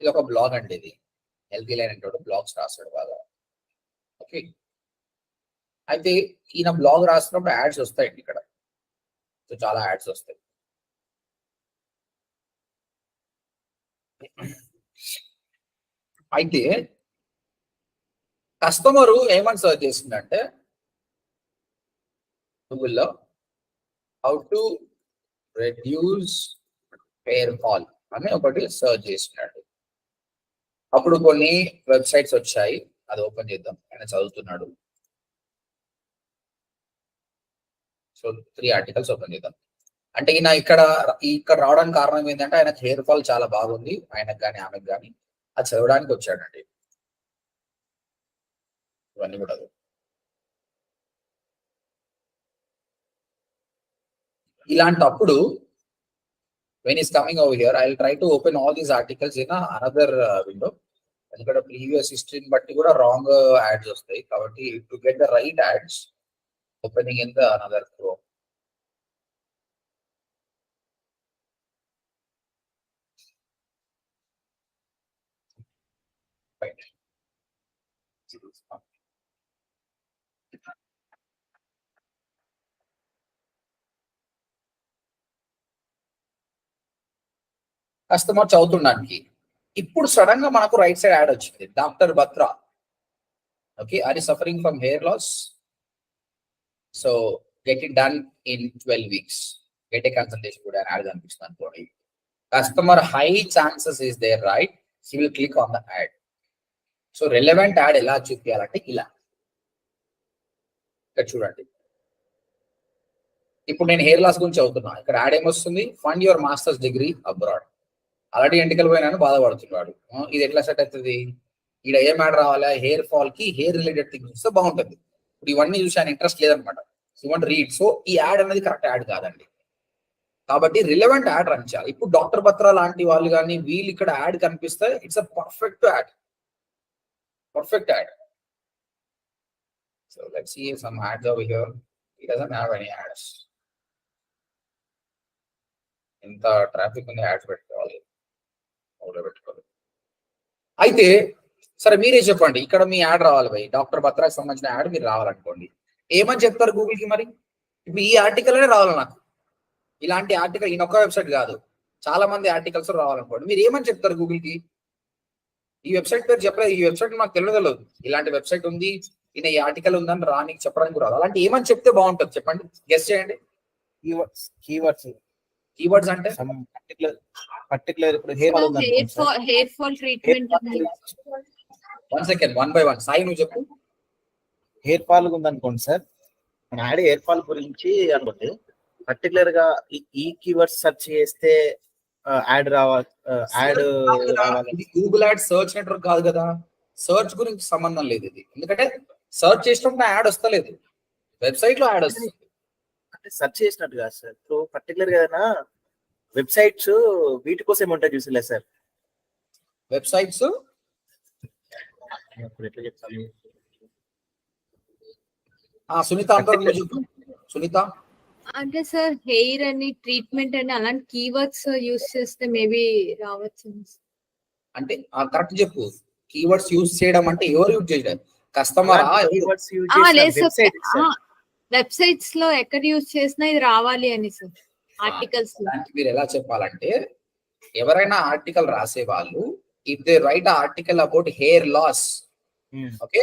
ఇది ఒక బ్లాగ్ అండి, ఇది హెల్తీ లైన్ అంటే బ్లాగ్స్ రాస్తాడు బాగా. ఓకే, అయితే ఈయన బ్లాగ్ రాస్తున్నప్పుడు యాడ్స్ వస్తాయండి ఇక్కడ, సో చాలా యాడ్స్ వస్తాయి. అయితే కస్టమరు ఏమని సర్చ్ చేసిందంటే గూగుల్లో how to reduce hair fall అని ఒకటి సర్చ్ చేసినాడు. అప్పుడు కొన్ని వెబ్సైట్స్ వచ్చాయి, అది ఓపెన్ చేద్దాం, ఆయన చదువుతున్నాడు. సో 3 ఆర్టికల్స్ ఓపెన్ చేద్దాం. అంటే ఈయన ఇక్కడ రావడానికి కారణం ఏంటంటే ఆయనకు హెయిర్ ఫాల్ చాలా బాగుంది, ఆయనకు కానీ ఆమెకు కానీ, అది చదవడానికి వచ్చాడండి. ఇవన్నీ కూడా ఇలాంటప్పుడు when is coming over here, I'll try to open all these articles in another window. ఎందుకంటే ప్రీవియస్ హిస్టరీని బట్టి కూడా రాంగ్ యాడ్స్ వస్తాయి, కాబట్టి to get the right ads opening in the another Chrome. Right. Customer చదువుతున్నానికి ఇప్పుడు సడన్ గా మనకు రైట్ సైడ్ యాడ్ వచ్చింది, doctor Batra Okay, are you suffering from hair loss? So get it done in 12 weeks. Get a consultation కూడా యాడ్ కనిపిస్తుంది అనుకోండి. Customer high chances is there, right? He will click on the ad. So relevant ad ఎలా చూపించాలంటే ఇలా ఇక్కడ చూడండి. ఇప్పుడు నేను హెయిర్ లాస్ గురించి చదువుతున్నా. ఇక్కడ యాడ్ ఏమొస్తుంది? Fund your master's degree abroad. Already ఎంటికలు పోయినాను బాధపడుతున్నాడు. ఇది ఎట్లా సెట్ అవుతుంది? ఇక్కడ ఏం యాడ్ రావాలా? హెయిర్ ఫాల్ కి హెయిర్ రిలేటెడ్ థింగ్స్ చూస్తే బాగుంటుంది. ఇప్పుడు ఇవన్నీ చూసి ఆయన ఇంట్రెస్ట్ లేదనమాట. So want read. సో ఈ యాడ్ అనేది కరెక్ట్ యాడ్ కాదండి. కాబట్టి రిలెవెంట్ యాడ్ రన్ చేయాలి. ఇప్పుడు డాక్టర్ బత్రా లాంటి వాళ్ళు కానీ వీళ్ళు ఇక్కడ యాడ్ కనిపిస్తే it's a perfect ad. Perfect ad. So let's see some ads over here. He doesn't have any ads. ఇంత ట్రాఫిక్ ఉంది, యాడ్స్ పెట్టుకోవాలి. అయితే సరే మీరే చెప్పండి, ఇక్కడ మీ యాడ్ రావాలి భయ్, డాక్టర్ బత్రాకి సంబంధించిన యాడ్ మీరు రావాలనుకోండి. ఏమని చెప్తారు గూగుల్ కి? మరి ఇప్పుడు ఈ ఆర్టికల్ అనే రావాలి నాకు. ఇలాంటి ఆర్టికల్ ఈయన ఒక్క వెబ్సైట్ కాదు, చాలా మంది ఆర్టికల్స్ రావాలనుకోండి. మీరు ఏమని చెప్తారు గూగుల్ కి? ఈ వెబ్సైట్ పేరు చెప్పలేదు, ఈ వెబ్సైట్ మాకు తెలియదు, ఇలాంటి వెబ్సైట్ ఉంది, ఈయన ఈ ఆర్టికల్ ఉందని రానికి చెప్పడానికి రాదు. అలాంటి ఏమని చెప్తే బాగుంటుంది చెప్పండి, గెస్ చేయండి. కీవర్డ్స్ అంటే పర్టికులర్ ఇప్పుడు hair fall treatment. One second, one by one. Sai నువ్వు చెప్పు. హెయిర్ ఫాల్ ఉందనుకోండి సార్, మన యాడ్ హెయిర్ ఫాల్ గురించి అనుకోండి. పర్టికులర్ గా ఈ కీవర్డ్స్ సెర్చ్ చేస్తే యాడ్ రావాలి. ఇది గూగుల్ యాడ్ సర్చ్ నెట్వర్క్ కాదు కదా, సర్చ్ గురించి సంబంధం లేదు ఇది. ఎందుకంటే సర్చ్ చేసినప్పుడు యాడ్ వస్తలేదు, వెబ్సైట్ లో యాడ్ వస్తుంది. అంటే సెర్చ్ చేసినట్టు కాదు సార్. ఇప్పుడు పర్టికులర్ గా వెబ్సైట్స్ వీటి కోసం ఏముంటాయి చూసిలే సార్. వెబ్సైట్స్ ఎట్లా చెప్తాను? సునీత అంటారు, సునీత. అంటే సార్ హెయిర్ అని ట్రీట్మెంట్ అని అలాంటి కీవర్డ్స్ యూస్ చేస్తే మేబీ రావచ్చు. అంటే కరెక్ట్ చెప్పు. కీవర్డ్స్ యూజ్ చేయడం అంటే ఎవరు యూజ్ చేయడం? కస్టమర్. వెబ్సైట్స్ లో ఎక్కడ యూజ్ చేసినా ఇది రావాలి అని సార్ ఆర్టికల్స్ లో. మీరు ఎలా చెప్పాలంటే, ఎవరైనా ఆర్టికల్ రాసే వాళ్ళు if they write article about hair loss, okay,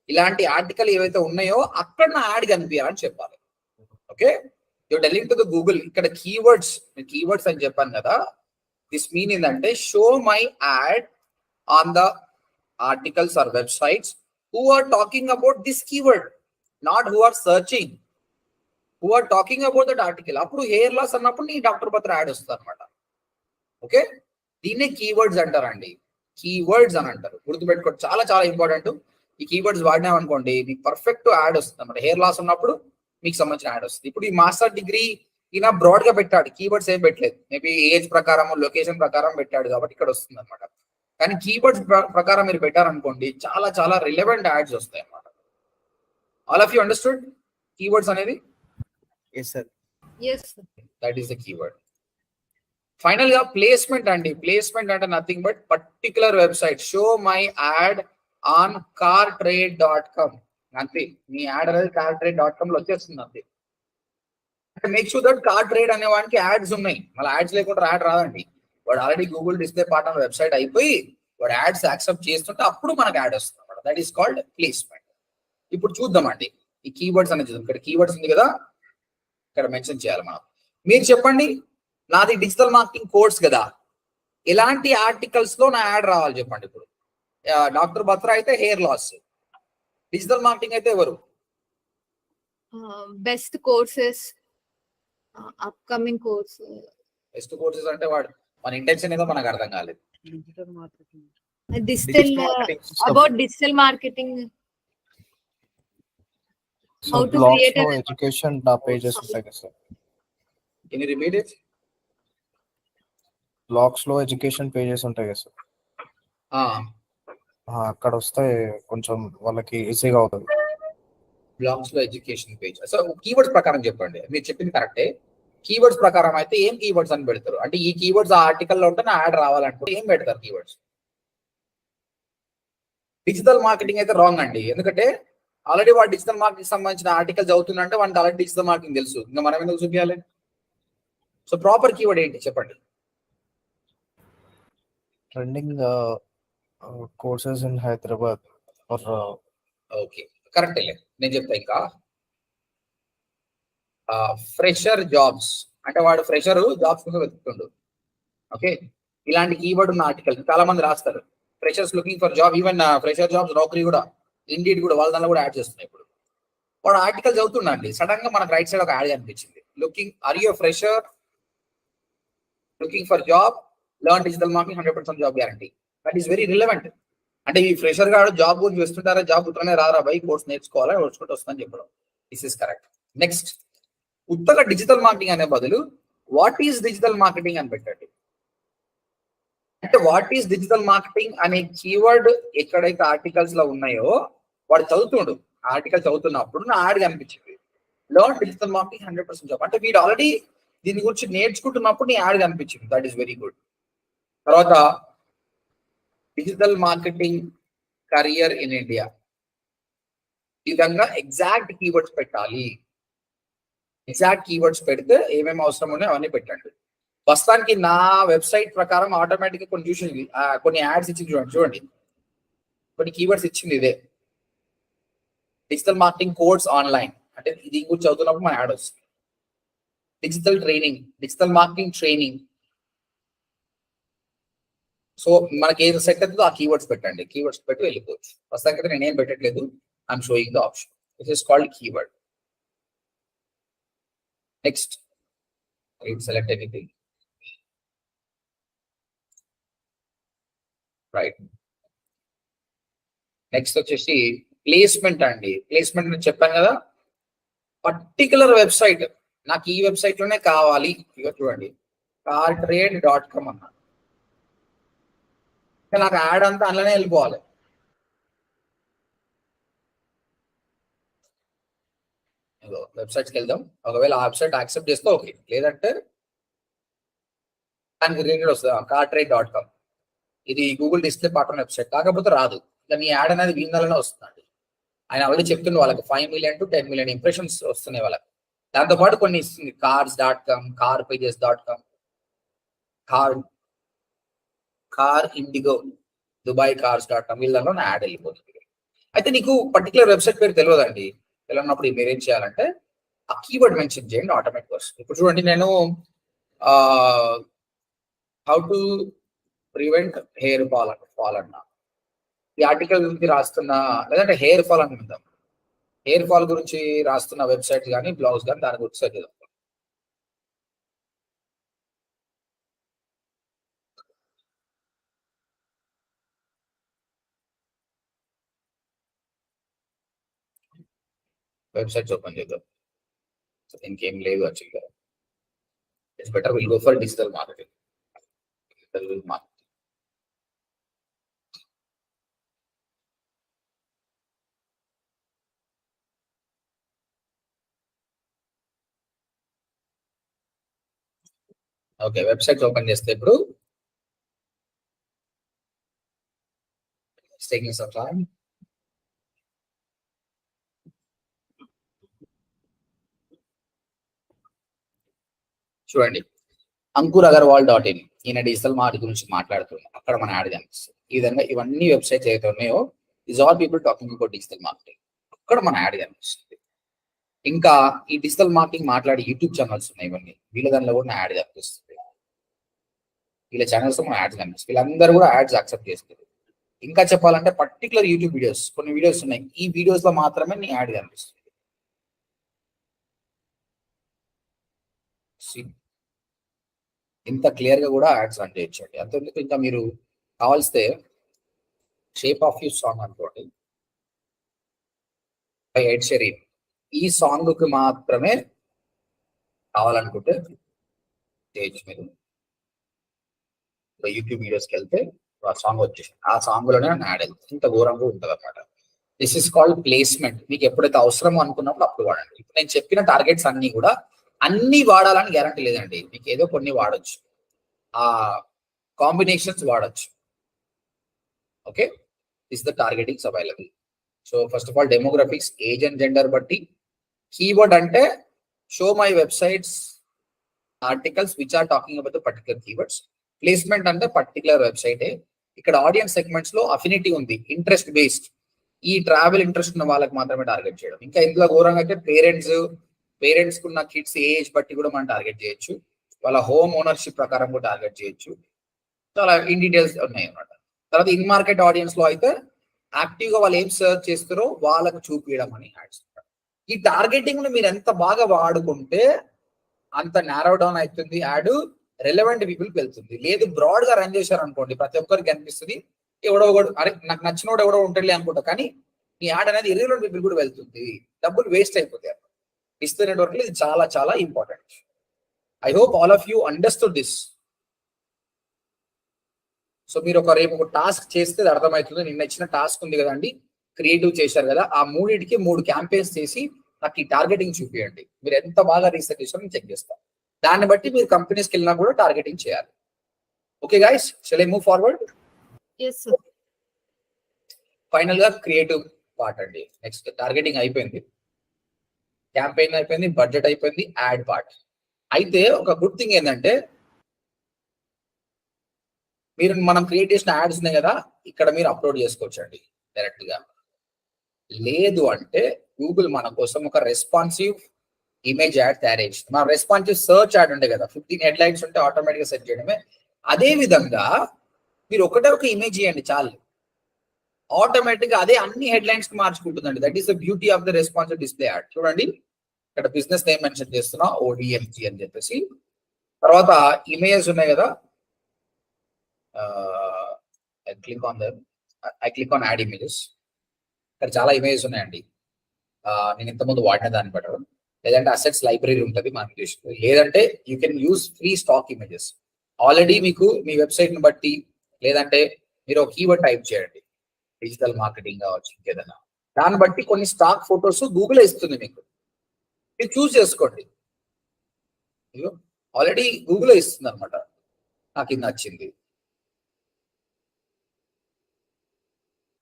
ఇలాంటి ఆర్టికల్ ఏవైతే ఉన్నాయో అక్కడ నా యాడ్ కనిపించాలని చెప్పాలి. Okay, you telling to the Google. ఇక్కడ కీవర్డ్స్ అని చెప్పాను కదా, దిస్ మీన్ ఏంటంటే show my ad on the articles or websites who are talking about this keyword, not who are searching, who are talking about that article. అప్పుడు హెయిర్ లాస్ అన్నప్పుడు నీ డాక్టర్ పత్ర యాడ్ వస్తుంది అనమాట. ఓకే, దీన్నే కీవర్డ్స్ అంటారండి. కీవర్డ్స్ అని అంటారు, గుర్తుపెట్టుకోండి, చాలా చాలా ఇంపార్టెంట్. ఈ కీవర్డ్స్ వాడినామనుకోండి మీకు పర్ఫెక్ట్ యాడ్ వస్తుంది అనమాట. హెయిర్ లాస్ ఉన్నప్పుడు మీకు సంబంధించిన యాడ్ వస్తుంది. ఇప్పుడు ఈ మాస్టర్ డిగ్రీ ఈయన బ్రాడ్ గా పెట్టాడు, కీవర్డ్స్ ఏం పెట్టలేదు. మేబీ ఏజ్ ప్రకారం లొకేషన్ ప్రకారం పెట్టాడు కాబట్టి ఇక్కడ వస్తుంది అనమాట. కానీ కీవర్డ్స్ ప్రకారం మీరు పెట్టారనుకోండి చాలా చాలా రిలెవెంట్ యాడ్స్ వస్తాయి అన్నమాట. All of you understood keywords అనేది? yes sir, that is the keyword. Final గా ప్లేస్మెంట్ అండి. ప్లేస్మెంట్ అంటే nothing but particular website. Show my ad on cartrade.com. అంతే, మీ యాడ్ అనేది cartrade.com లో వచ్చేస్తుంది అంతే. మేక్ షూర్ దట్ కార్ట్రేడ్ అనే వానికి యాడ్స్ ఉన్నాయి, మళ్ళీ యాడ్స్ లేకుండా యాడ్ రాదండి. వాడు already Google display part on website అయిపోయి వాడు యాడ్స్ యాక్సెప్ట్ చేస్తుంటే అప్పుడు మనకు యాడ్ వస్తుంది అనమాట. That is called placement. ఇప్పుడు చూద్దామండి ఈ కీవర్డ్స్ అనేది చూద్దాం. ఇక్కడ కీవర్డ్స్ ఉంది కదా, ఇక్కడ మెన్షన్ చేయాలి మనం. మీరు చెప్పండి, నాది డిజిటల్ మార్కెటింగ్ కోర్స్ కదా, ఎలాంటి ఆర్టికల్స్ లో నా యాడ్ రావాలి చెప్పండి. ఇప్పుడు డాక్టర్ బత్రా అయితే హెయిర్ లాస్, డిజిటల్ మార్కెటింగ్ అయితే ఎవరు? Best courses, upcoming course. Best courses అంటే వాడు మన ఇంటెన్షన్ ఏదో మనకు అర్థం కాలేదు. Digital about digital marketing, So blogs లో education pages ఉంటాయి కదా sir. Can you repeat it? Blogs లో ఎడ్యుకేషన్ పేజెస్ ఉంటాయి కదా సార్, అక్కడ వస్తే కొంచెం వాళ్ళకి ఈజీగా అవుతుంది. బ్లాగ్స్ లో ఎడ్యుకేషన్ పేజ్. సో కీవర్డ్స్ ప్రకారం చెప్పండి, మీరు చెప్పింది కరెక్టే. కీవర్డ్స్ ప్రకారం అయితే ఏం కీవర్డ్స్ అని పెడతారు? అంటే ఈ కీవర్డ్స్ ఆ ఆర్టికల్ లో ఉంటే నా యాడ్ రావాలంటే ఏం పెడతారు కీవర్డ్స్? డిజిటల్ మార్కెటింగ్ అయితే రాంగ్ అండి, ఎందుకంటే ఆల్రెడీ వాడు డిజిటల్ మార్కెటింగ్ సంబంధించిన ఆర్టికల్స్ అవుతుందంటే వాడికి ఆల్రెడీ డిజిటల్ మార్కెటింగ్ తెలుసు, ఇంకా మనం ఎందుకు చూపించాలి? సో ప్రాపర్ కీవర్డ్ ఏంటి చెప్పండి? Trending courses in Hyderabad or okay, correct. నేను చెప్తా ఇంకా. ఫ్రెషర్ జాబ్స్ అంటే వాడు ఫ్రెషర్ జాబ్స్ కోసం వెతుకుతుండు. ఓకే, ఇలాంటి కీవర్డ్ ఉన్న ఆర్టికల్ చాలా మంది రాస్తారు. Freshers looking for job, even fresher jobs Naukri కూడా ఇండీడ్ కూడా వాళ్ళ దానిలో కూడా యాడ్ చేస్తున్నాయి. ఇప్పుడు వాడు ఆర్టికల్ చదువుతుండండి, సడన్ గా మనకు రైట్ సైడ్ ఒక యాడ్ కనిపించింది. Looking, are you fresher looking for job, learn digital marketing 100% job guarantee. That is very relevant. అంటే ఈ ఫ్రెషర్ గాడు జాబ్ గురించి వస్తుంటారా, జాబ్ ఉత్తరనే రారా బై, కోర్స్ నేర్చుకోవాలా, నేర్చుకుంటూ వస్తుందని చెప్పడం. This is correct. నెక్స్ట్, ఉత్తర డిజిటల్ మార్కెటింగ్ అనే బదులు వాట్ ఈస్ డిజిటల్ మార్కెటింగ్ అని పెట్టండి. అంటే వాట్ ఈస్ డిజిటల్ మార్కెటింగ్ అనే కీవర్డ్ ఎక్కడైతే ఆర్టికల్స్ లో ఉన్నాయో వాడు చదువుతుండు, ఆర్టికల్ చదువుతున్నప్పుడు నా యాడ్ కనిపించింది, లర్న్ డిజిటల్ మార్కెటింగ్ 100% జాబ్. అంటే వీడు ఆల్రెడీ దీని గురించి నేర్చుకుంటున్నప్పుడు నీ యాడ్ కనిపించింది. That is very good. తర్వాత digital marketing career in India, ఈ విధంగా ఎగ్జాక్ట్ కీవర్డ్స్ పెట్టాలి. ఎగ్జాక్ట్ కీవర్డ్స్ పెడితే ఏమేమి అవసరం ఉన్నాయో అవన్నీ పెట్టండి. ప్రస్తుతానికి నా వెబ్సైట్ ప్రకారం ఆటోమేటిక్ గా కొన్ని చూసింది, కొన్ని యాడ్స్ ఇచ్చింది. చూడండి కొన్ని కీవర్డ్స్ ఇచ్చింది. ఇదే డిజిటల్ మార్కెటింగ్ కోర్స్ ఆన్లైన్ అంటే ఇది గురించి చదువుతున్నప్పుడు మన యాడ్ వస్తుంది. Digital training, digital marketing training. So మనకి ఏది సెట్ అవుతుందో ఆ కీవర్డ్స్ పెట్టండి. కీవర్డ్స్ పెట్టి వెళ్ళిపోవచ్చు. ప్రస్తుతానికి నేనేం పెట్టట్లేదు, I'm showing the option. This is called keyword. Next, select anything. Right. Next వచ్చేసి ప్లేస్మెంట్ అండి. ప్లేస్మెంట్ నేను చెప్పాను కదా, పర్టికులర్ వెబ్సైట్ నాకు ఈ వెబ్సైట్ లోనే కావాలి. ఇక చూడండి cartrade.com అన్నా, నాకు యాడ్ అంతా అందులోనే వెళ్ళిపోవాలి. వెబ్సైట్స్కి వెళ్దాం. ఒకవేళ ఆ వెబ్సైట్ యాక్సెప్ట్ చేస్తే ఓకే, లేదంటే దానికి రిలేటెడ్ వస్తుంది cartrade.com. ఇది గూగుల్ డిస్ప్లే పార్ట్నర్ వెబ్సైట్, కాకపోతే రాదు. దాని యాడ్ అనేది వీళ్ళలోనే వస్తుందండి. ఆయన ఆల్రెడీ చెప్తున్న వాళ్ళకి 5 million to 10 million ఇంప్రెషన్స్ వస్తున్నాయి వాళ్ళకి. దాంతోపాటు కొన్ని ఇస్తుంది, cars.com, carpages.com, car IndiGo, Dubai కార్స్.com, వీళ్ళలో యాడ్ వెళ్ళిపోతుంది. అయితే నీకు పర్టికులర్ వెబ్సైట్ పేరు తెలియదండి. తెలియనప్పుడు మీరు ఏం చేయాలంటే ఆ కీవర్డ్ మెన్షన్ చేయండి, ఆటోమేటిక్ వస్తుంది. ఇప్పుడు చూడండి, నేను how to prevent hair fall అన్నా, ఈ ఆర్టికల్ గురించి రాస్తున్నా, లేదంటే హెయిర్ ఫాల్ అనుకుందాం, హెయిర్ ఫాల్ గురించి రాస్తున్న వెబ్సైట్ కానీ బ్లాగ్స్ కానీ దాని గురించి సెర్చ్ చేద్దాం. వెబ్సైట్స్ ఓపెన్ చేద్దాం. ఇంకేం లేదు యాక్చువల్గా. It's better will go for digital marketing. Okay, websites open చేస్తే ఇప్పుడు టేకింగ్ సమ్ టైం. చూడండి, ankuragrawal.in, ఈయన డిజిటల్ మార్కెట్ గురించి మాట్లాడుతున్నాం. అక్కడ మన యాడ్ కనిపిస్తుంది. ఈ విధంగా ఇవన్నీ వెబ్సైట్స్ ఏదైతే ఉన్నాయో is all people talking about digital marketing. అక్కడ మన యాడ్ కనిపిస్తుంది. ఇంకా ఈ డిజిటల్ మార్కెటింగ్ మాట్లాడే యూట్యూబ్ ఛానల్స్ ఉన్నాయి, ఇవన్నీ వీళ్ళ దానిలో కూడా యాడ్ కనిపిస్తుంది. వీళ్ళ ఛానల్స్ మన యాడ్స్ కనిపిస్తుంది. వీళ్ళందరూ కూడా యాడ్స్ యాక్సెప్ట్ చేస్తారు. ఇంకా చెప్పాలంటే పర్టికులర్ యూట్యూబ్ వీడియోస్, కొన్ని వీడియోస్ ఉన్నాయి, ఈ వీడియోస్ లో మాత్రమే నీ యాడ్ కనిపిస్తుంది. ఇంత క్లియర్ గా కూడా యాడ్స్ రన్ చేయొచ్చండి. అంతేందుకు ఇంకా మీరు కావాల్స్తే షేప్ ఆఫ్ యూ సాంగ్ అనుకోండి, బై ఎడ్ షెరీన్, ఈ సాంగ్ కి మాత్రమే కావాలనుకుంటే చేయొచ్చు. మీరు యూట్యూబ్ వీడియోస్కి వెళ్తే ఆ సాంగ్ వచ్చేసి ఆ సాంగ్ లోనే యాడ్ వెళ్తుంది. ఇంత ఘోరంగా ఉంటుంది అనమాట. This is called placement. మీకు ఎప్పుడైతే అవసరమో అనుకున్నప్పుడు అప్పుడు వాడండి. ఇప్పుడు నేను చెప్పిన టార్గెట్స్ అన్ని కూడా అన్ని వాడాలని గ్యారంటీ లేదండి. మీకు ఏదో కొన్ని వాడచ్చు, ఆ కాంబినేషన్స్ వాడచ్చు. Okay, this the targetings available. So first of all demographics, age and gender బట్టి. కీవర్డ్ అంటే show my websites articles which are talking about the particular keywords. Placement అంటే పర్టికులర్ వెబ్సైటే. ఇక్కడ ఆడియన్స్ సెగ్మెంట్స్ లో అఫినిటీ ఉంది, ఇంట్రెస్ట్ బేస్డ్. ఈ ట్రావెల్ ఇంట్రెస్ట్ ఉన్న వాళ్ళకి మాత్రమే టార్గెట్ చేయడం. ఇంకా ఇందులో ఘోరంగా అయితే పేరెంట్స్ కున్న కిడ్స్ ఏజ్ బట్టి కూడా మనం టార్గెట్ చేయొచ్చు, వాళ్ళ హోమ్ ఓనర్షిప్ ప్రకారం కూడా టార్గెట్ చేయొచ్చు. చాలా ఇన్ డీటెయిల్స్ ఉన్నాయి అన్నమాట. తర్వాత ఇన్ మార్కెట్ ఆడియన్స్ లో అయితే యాక్టివ్ గా వాళ్ళు ఏం సర్చ్ చేస్తారో వాళ్ళకు చూపించడం అని యాడ్స్. ఈ టార్గెటింగ్ ను మీరు ఎంత బాగా వాడుకుంటే అంత నారో డౌన్ అవుతుంది, యాడ్ రెలవెంట్ పీపుల్కి వెళ్తుంది. లేదు బ్రాడ్ గా రన్ చేశారు అనుకోండి, ప్రతి ఒక్కరికి అనిపిస్తుంది ఎవడో ఒకడు అరే నాకు నచ్చినోడు ఎవడో ఉంటాడులే అనుకుంటా, కానీ ఈ యాడ్ అనేది ఇర్రెలెవెంట్ పీపుల్ కూడా వెళ్తుంది, డబ్బులు వేస్ట్ అయిపోతాయి. డిజిటల్ నెట్వర్క్ ఇది చాలా చాలా important. I hope all of you understood this. So మీరు రేపు ఒక టాస్క్ చేస్తే అర్థమవుతుంది. నిన్న ఇచ్చిన టాస్క్ ఉంది కదండి, క్రియేటివ్ చేశారు కదా, ఆ 3 క్యాంపెయిన్స్ చేసి నాకు ఈ టార్గెటింగ్ చూపించండి. మీరు ఎంత బాగా రీసెర్చ్ చేశారో చెక్ చేస్తాం. దాన్ని బట్టి మీరు కంపెనీస్కి వెళ్ళినా కూడా టార్గెటింగ్ చేయాలి. Okay guys, shall I move forward? yes sir. Final గా క్రియేటివ్ పార్ట్ అండి. నెక్స్ట్ టార్గెటింగ్ అయిపోయింది, క్యాంపెయిన్ అయిపోయింది, బడ్జెట్ అయిపోయింది, యాడ్ పార్ట్. అయితే ఒక గుడ్ థింగ్ ఏంటంటే మనం క్రియేట్ చేసిన యాడ్స్ ఉన్నాయి కదా, ఇక్కడ మీరు అప్లోడ్ చేసుకోవచ్చు అండి డైరెక్ట్ గా. లేదు అంటే గూగుల్ మన కోసం ఒక రెస్పాన్సివ్ ఇమేజ్ యాడ్ తయారు చేసింది. మన రెస్పాన్సివ్ సర్చ్ యాడ్ ఉండే కదా, 15 హెడ్లైన్స్ ఉంటే ఆటోమేటిక్ గా సెట్ చేయడమే. అదే విధంగా మీరు ఒక ఇమేజ్ చేయండి చాలు, ఆటోమేటిక్ గా అదే అన్ని హెడ్లైన్స్ కి మార్చుకుంటుందండి. That is the beauty of the responsive display ad. చూడండి ఇక్కడ బిజినెస్ నేమ్ మెన్షన్ చేస్తున్నా, ODMG అని చెప్పేసి. తర్వాత ఇమేజెస్ ఉన్నాయి కదా, I click on add images. ఇక్కడ చాలా ఇమేజెస్ ఉన్నాయండి. నేను ఇంతకుముందు వాడిన దాన్ని బట్టి, లేదంటే అసెట్స్ లైబ్రరీ ఉంటుంది మనకి చూసి, లేదంటే you can use free stock images. Already మీకు మీ వెబ్సైట్ ని బట్టి, లేదంటే మీరు ఒక కీవర్డ్ టైప్ చేయండి, డిజిటల్ మార్కెటింగ్ కావచ్చు ఇంకేదైనా, దాన్ని బట్టి కొన్ని స్టాక్ ఫొటోస్ గూగుల్ ఇస్తుంది మీకు, మీరు చూస్ చేసుకోండి. ఆల్రెడీ గూగుల్ ఇస్తుంది అనమాట. నాకు ఇది నచ్చింది,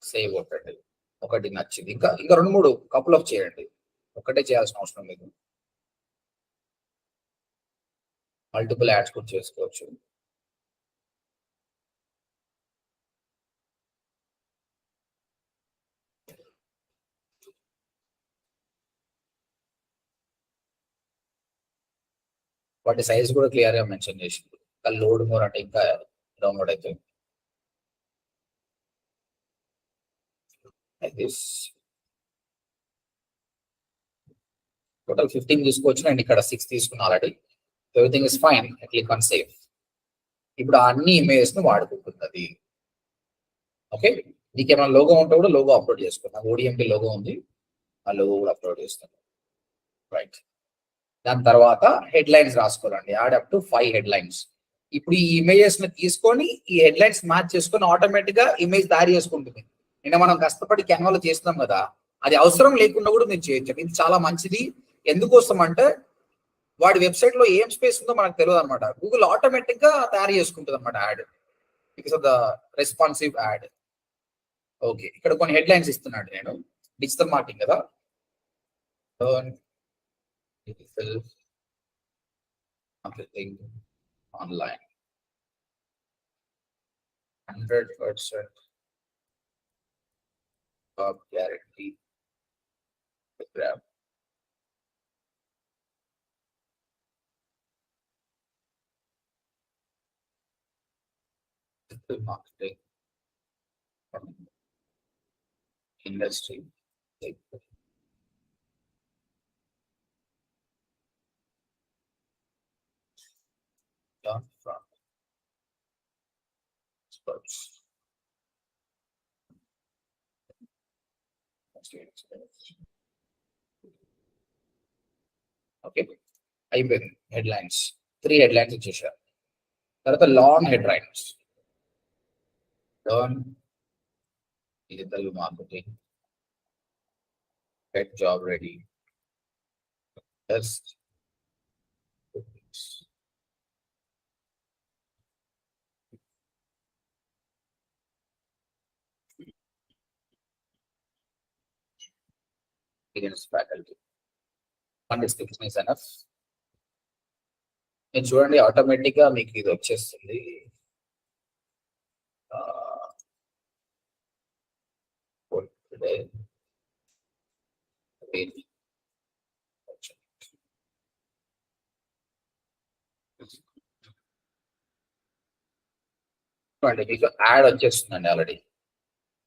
సేవ్ కొట్టండి. ఒకటి నచ్చింది, ఇంకా 2-3 కపుల్ ఆఫ్ చేయండి, ఒకటే చేయాల్సిన అవసరం లేదు. మల్టిపుల్ యాడ్స్ కూడా చేసుకోవచ్చు. వాటి సైజ్ కూడా క్లియర్ గా మెన్షన్ చేసింది. లోడ్ మోర్ అంటే ఇంకా డౌన్లోడ్ అవుతుంది. Like this. Total 15 తీసుకోవచ్చు, అండ్ ఇక్కడ 6 తీసుకున్నా already. Everything is fine. Click on save. ఇప్పుడు అన్ని ఇమేజెస్ ను వాడుకుంటుంది. ఓకే, మీకు ఏమైనా లోగో ఉంటే కూడా లోగో అప్లోడ్ చేసుకున్నాను. ODMP లోగో ఉంది, ఆ లోగో కూడా అప్లోడ్ చేస్తాను. రైట్, దాని తర్వాత హెడ్లైన్స్ రాసుకోవాలండి. Add up to 5 headlines. ఇప్పుడు ఈ ఇమేజెస్ ని తీసుకొని ఈ హెడ్లైన్స్ మ్యాచ్ చేసుకొని ఆటోమేటిక్ గా ఇమేజ్ తయారు చేసుకుంటుంది. నిన్న మనం కష్టపడి కెన్వాలో చేస్తున్నాం కదా, అది అవసరం లేకుండా కూడా మీరు చేయొచ్చు. ఇది చాలా మంచిది. ఎందుకోసం అంటే వాడి వెబ్సైట్ లో ఏం స్పేస్ ఉందో మనకు తెలియదు అనమాట. గూగుల్ ఆటోమేటిక్ గా తయారు చేసుకుంటుంది అనమాట add, because of the responsive add. Okay, ఇక్కడ కొన్ని హెడ్లైన్స్ ఇస్తున్నాడు. నేను డిజిటల్ మార్కెటింగ్ కదా, digital marketing online 100% job guarantee program. Digital marketing industry. Done from experts. Okay, అయిపోయింది. హెడ్లైన్స్ 3 హెడ్లైన్స్ ఇచ్చేసారు. తర్వాత long headlines, learn digital marketing, get job ready, test, faculty. Description is enough. మీరు చూడండి ఆటోమేటిక్ గా మీకు ఇది వచ్చేస్తుంది. అంటే మీకు యాడ్ వచ్చేస్తుందండి ఆల్రెడీ.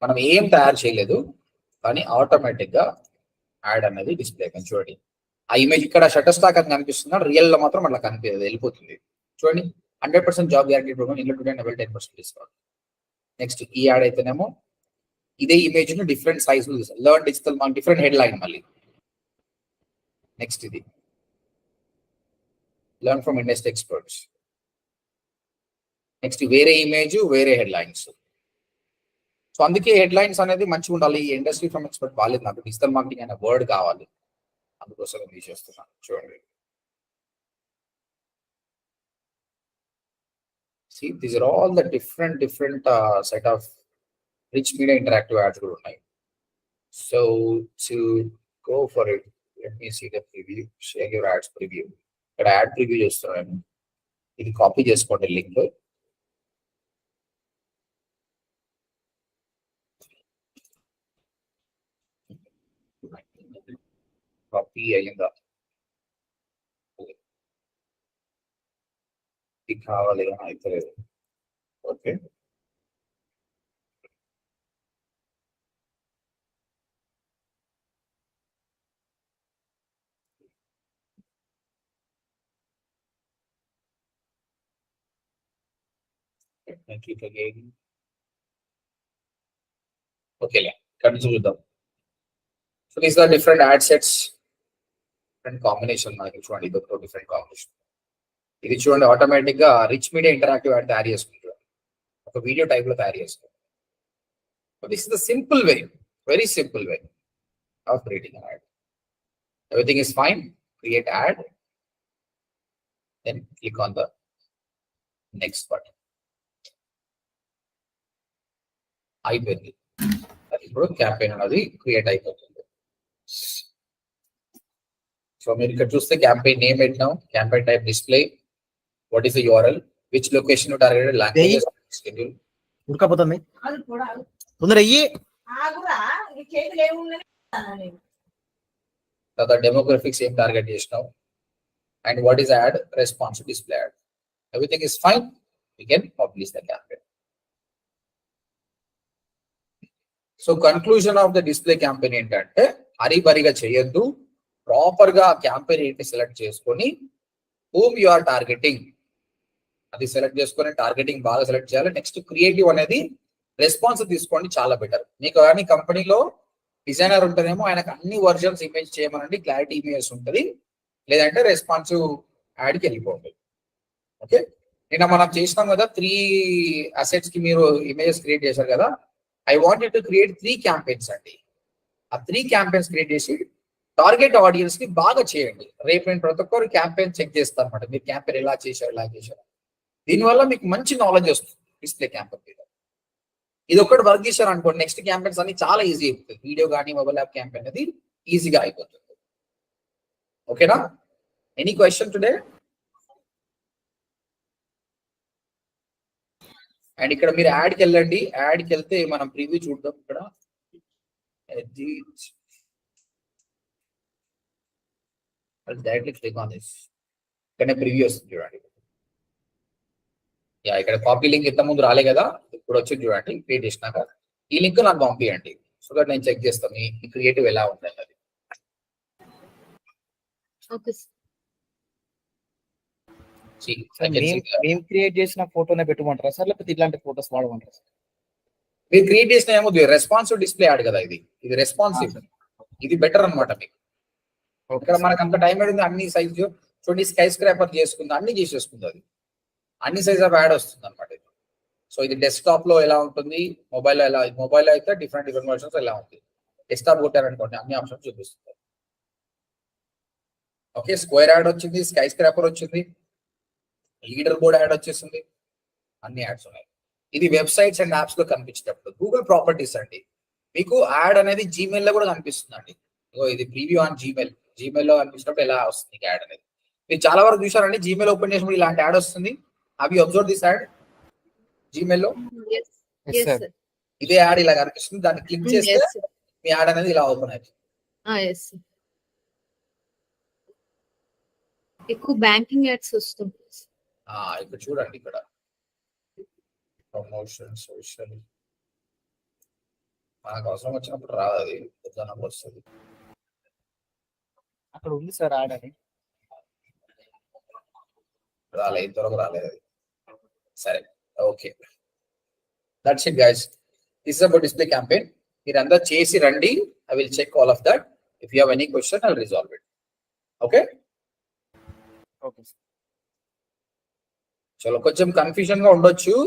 మనం ఏం తయారు చేయలేదు కానీ ఆటోమేటిక్ గా యాడ్ అనేది డిస్ప్లే చూడండి. ఆ ఇమేజ్ ఇక్కడ షటర్ స్టాక్ అని కనిపిస్తుంది, రియల్ లో మాత్రం అట్లా కనిపించదు, వెళ్ళిపోతుంది. చూడండి 100% జాబ్ గ్యారంటీ ప్రోగ్రామ్ ఇంట్లో 10% డిస్కౌంట్. నెక్స్ట్ ఈ యాడ్ అయితేనేమో ఇదే ఇమేజ్ ను different size learn digital different head line మళ్ళీ. నెక్స్ట్ ఇది learn from industry experts. Next వేరే ఇమేజ్ వేరే హెడ్ లైన్స్. సో అందుకే హెడ్ లైన్స్ అనేది మంచిగా ఉండాలి. ఈ ఇండస్ట్రీ ఫ్రమ్ ఎక్స్పర్ట్ బాగాలేదు, నాకు డిజిటల్ మార్కెటింగ్ అనే వర్డ్ కావాలి, అందుకోసం తీసేస్తున్నాను. చూడండి, see these are all the different set of rich media interactive ads కూడా ఉన్నాయి. So to go for it, let me see the preview, share your ads preview. ఇక్కడ యాడ్ ప్రివ్యూ చేస్తున్నాను, ఇది కాపీ చేసుకోండి లింక్. కాపీ అయ్యిందా, ఇది కావాలి అని అయితే okay. click again. Okay, continue చూద్దాం. So these are different ad sets, different combination. మనకి చూడండి, ఇది ఒక డిఫరెంట్ కాంబినేషన్. ఇది చూడండి ఆటోమేటిక్ గా రిచ్ మీడియా ఇంటరాక్టివ్ యాడ్ తయారు చేసుకుంటారు, ఒక వీడియో టైప్ లో తయారు చేసుకుంటారు. This is the simple way, very simple way of creating an ad. Everything is fine, create ad, then click on the next button. అయిపోయింది, ఇప్పుడు క్యాంపెయిన్ అనేది క్రియేట్ అయిపోతుంది. సో మీరు ఇక్కడ చూస్తే క్యాంపెయిన్ నేమ్ పెట్టినాం, campaign type display, what is the URL, which location targeted, languages, schedule. ఉడకపోతుంది తొందర అయ్యి తర్వాత డెమోగ్రఫిక్స్ ఏం టార్గెట్ చేసినాం, and what is ad response display ad. Everything is fine, we can publish the campaign. So conclusion of the display campaign ఏంటంటే హరిబరిగా చేయొద్దు, ప్రాపర్ గా క్యాంపెయిన్ ఏంటి సెలెక్ట్ చేసుకొని హూమ్ యు ఆర్ టార్గెటింగ్ అది సెలెక్ట్ చేసుకొని టార్గెటింగ్ బాగా సెలెక్ట్ చేయాలి. నెక్స్ట్ క్రియేటివ్ అనేది రెస్పాన్స్ తీసుకోండి, చాలా బెటర్. మీకు కానీ కంపెనీలో డిజైనర్ ఉంటేనేమో ఆయనకు అన్ని వర్జన్స్ ఇమేజ్ చేయమనండి, క్లారిటీ ఇమేజెస్ ఉంటుంది, లేదంటే రెస్పాన్సివ్ యాడ్కి వెళ్ళిపోండి. ఓకే, నిన్న మనం చేసినాం కదా 3 అసెట్స్ కి మీరు ఇమేజెస్ క్రియేట్ చేశారు కదా. I wanted to create 3 campaigns అండి. ఆ 3 క్యాంపెయిన్స్ క్రియేట్ చేసి టార్గెట్ ఆడియన్స్ కి బాగా చేయండి. రేపు నేను ప్రతి ఒక్కరు క్యాంపెయిన్ చెక్ చేస్తాను అనమాట, మీరు క్యాంపెయిన్ ఎలా చేశారు. దీనివల్ల మీకు మంచి నాలెడ్జ్ వస్తుంది డిస్ప్లే క్యాంపెయిన్ మీద. ఇది ఒకటి వర్క్ చేశారు అనుకోండి, నెక్స్ట్ క్యాంపెయిన్స్ అన్ని చాలా ఈజీ అయిపోతుంది. వీడియో కానీ మొబైల్ యాప్ క్యాంపెయిన్ అనేది ఈజీగా అయిపోతుంది. ఓకేనా, ఎనీ క్వశ్చన్ టుడే? అండ్ ఇక్కడ మీరు యాడ్కి వెళ్ళండి, యాడ్కి వెళ్తే మనం ప్రివ్యూ చూద్దాం. ఇక్కడ డైరెక్ట్లీ క్లిక్ ఆన్ దిస్, ఇక్కడ ప్రివ్యూ వస్తుంది చూడండి. ఇక్కడ కాపీ లింక్ ఇంత ముందు రాలే కదా, ఇప్పుడు వచ్చింది చూడండి. క్రియేట్ చేసినాక ఈ లింక్ నాకు పంపించండి, సో దట్ నేను చెక్ చేస్తాను ఈ క్రియేటివ్ ఎలా ఉంది అది. మేము క్రియేట్ చేసిన ఫోటోనే పెట్టమంటారా సార్, లేకపోతే ఇలాంటి ఫోటోస్ వాడమంటారా సార్? మీరు క్రియేట్ చేసిన ఏమో రెస్పాన్సివ్ డిస్ప్లే యాడ్ కదా, ఇది రెస్పాన్సివ్, ఇది బెటర్ అనమాట. మీకు ఇక్కడ మనకు అంత టైం పడింది, అన్ని సైజ్ చూడండి, స్కై స్క్రాపర్ చేసుకుంది, అన్ని చేసేసుకుంది, అది అన్ని సైజ్ ఆఫ్ యాడ్ వస్తుంది అనమాట. సో ఇది డెస్క్టాప్ లో ఎలా ఉంటుంది, మొబైల్ ఎలా, మొబైల్ అయితే డిఫరెంట్ వర్షన్స్ ఎలా ఉంటుంది. డెస్క్టాప్ కొట్టారనుకోండి అన్ని ఆప్షన్స్ చూపిస్తుంది. ఓకే, స్క్వేర్ యాడ్ వచ్చింది, స్కై స్క్రాపర్ వచ్చింది, లీడర్ బోర్డ్ యాడ్ వచ్చేసింది, అన్ని యాడ్స్ ఉన్నాయి. ఇది వెబ్సైట్స్ అండ్ యాప్స్ లో కనిపించేటప్పుడు. గూగుల్ ప్రాపర్టీస్ అండి, మీకు యాడ్ అనేది జీమెయిల్ లో కూడా కనిపిస్తుంది అండి. ఇది ప్రీవ్యూ ఆన్ జీమెయిల్ లో కనిపించినప్పుడు ఎలా వస్తుంది యాడ్ అనేది మీరు చాలా వరకు చూసారండి. జీమెయిల్ ఓపెన్ చేసినప్పుడు ఇలాంటి యాడ్ వస్తుంది. అవి అబ్జర్వ్ దిస్ యాడ్ జీమెయిల్ లో, ఇదే యాడ్ ఇలా కనిపిస్తుంది. దాన్ని క్లిక్ చేస్తే మీ యాడ్ అనేది ఇలా ఓపెన్ అవుతుంది. ఎస్ ఎక్కువ బ్యాంకింగ్ యాడ్స్ వస్తుంది. ఇక్కడ చూడండి, ఇక్కడ ప్రమోషన్ సోషల్ మనకు అవసరం వచ్చినప్పుడు రాదు, అది వద్దన్నప్పుడు వస్తుంది. అక్కడ ఉంది సార్ యాడ్ అని. రాలేదు, ఇంతవరకు రాలేదు అది. సరే, okay, that's it guys. This is about display campaign. మీరంతా చేసి రండి. I will check all of that. If you have any question I will resolve it. Okay, okay sir. చలో, కొంచెం కన్ఫ్యూజన్ గా ఉండొచ్చు.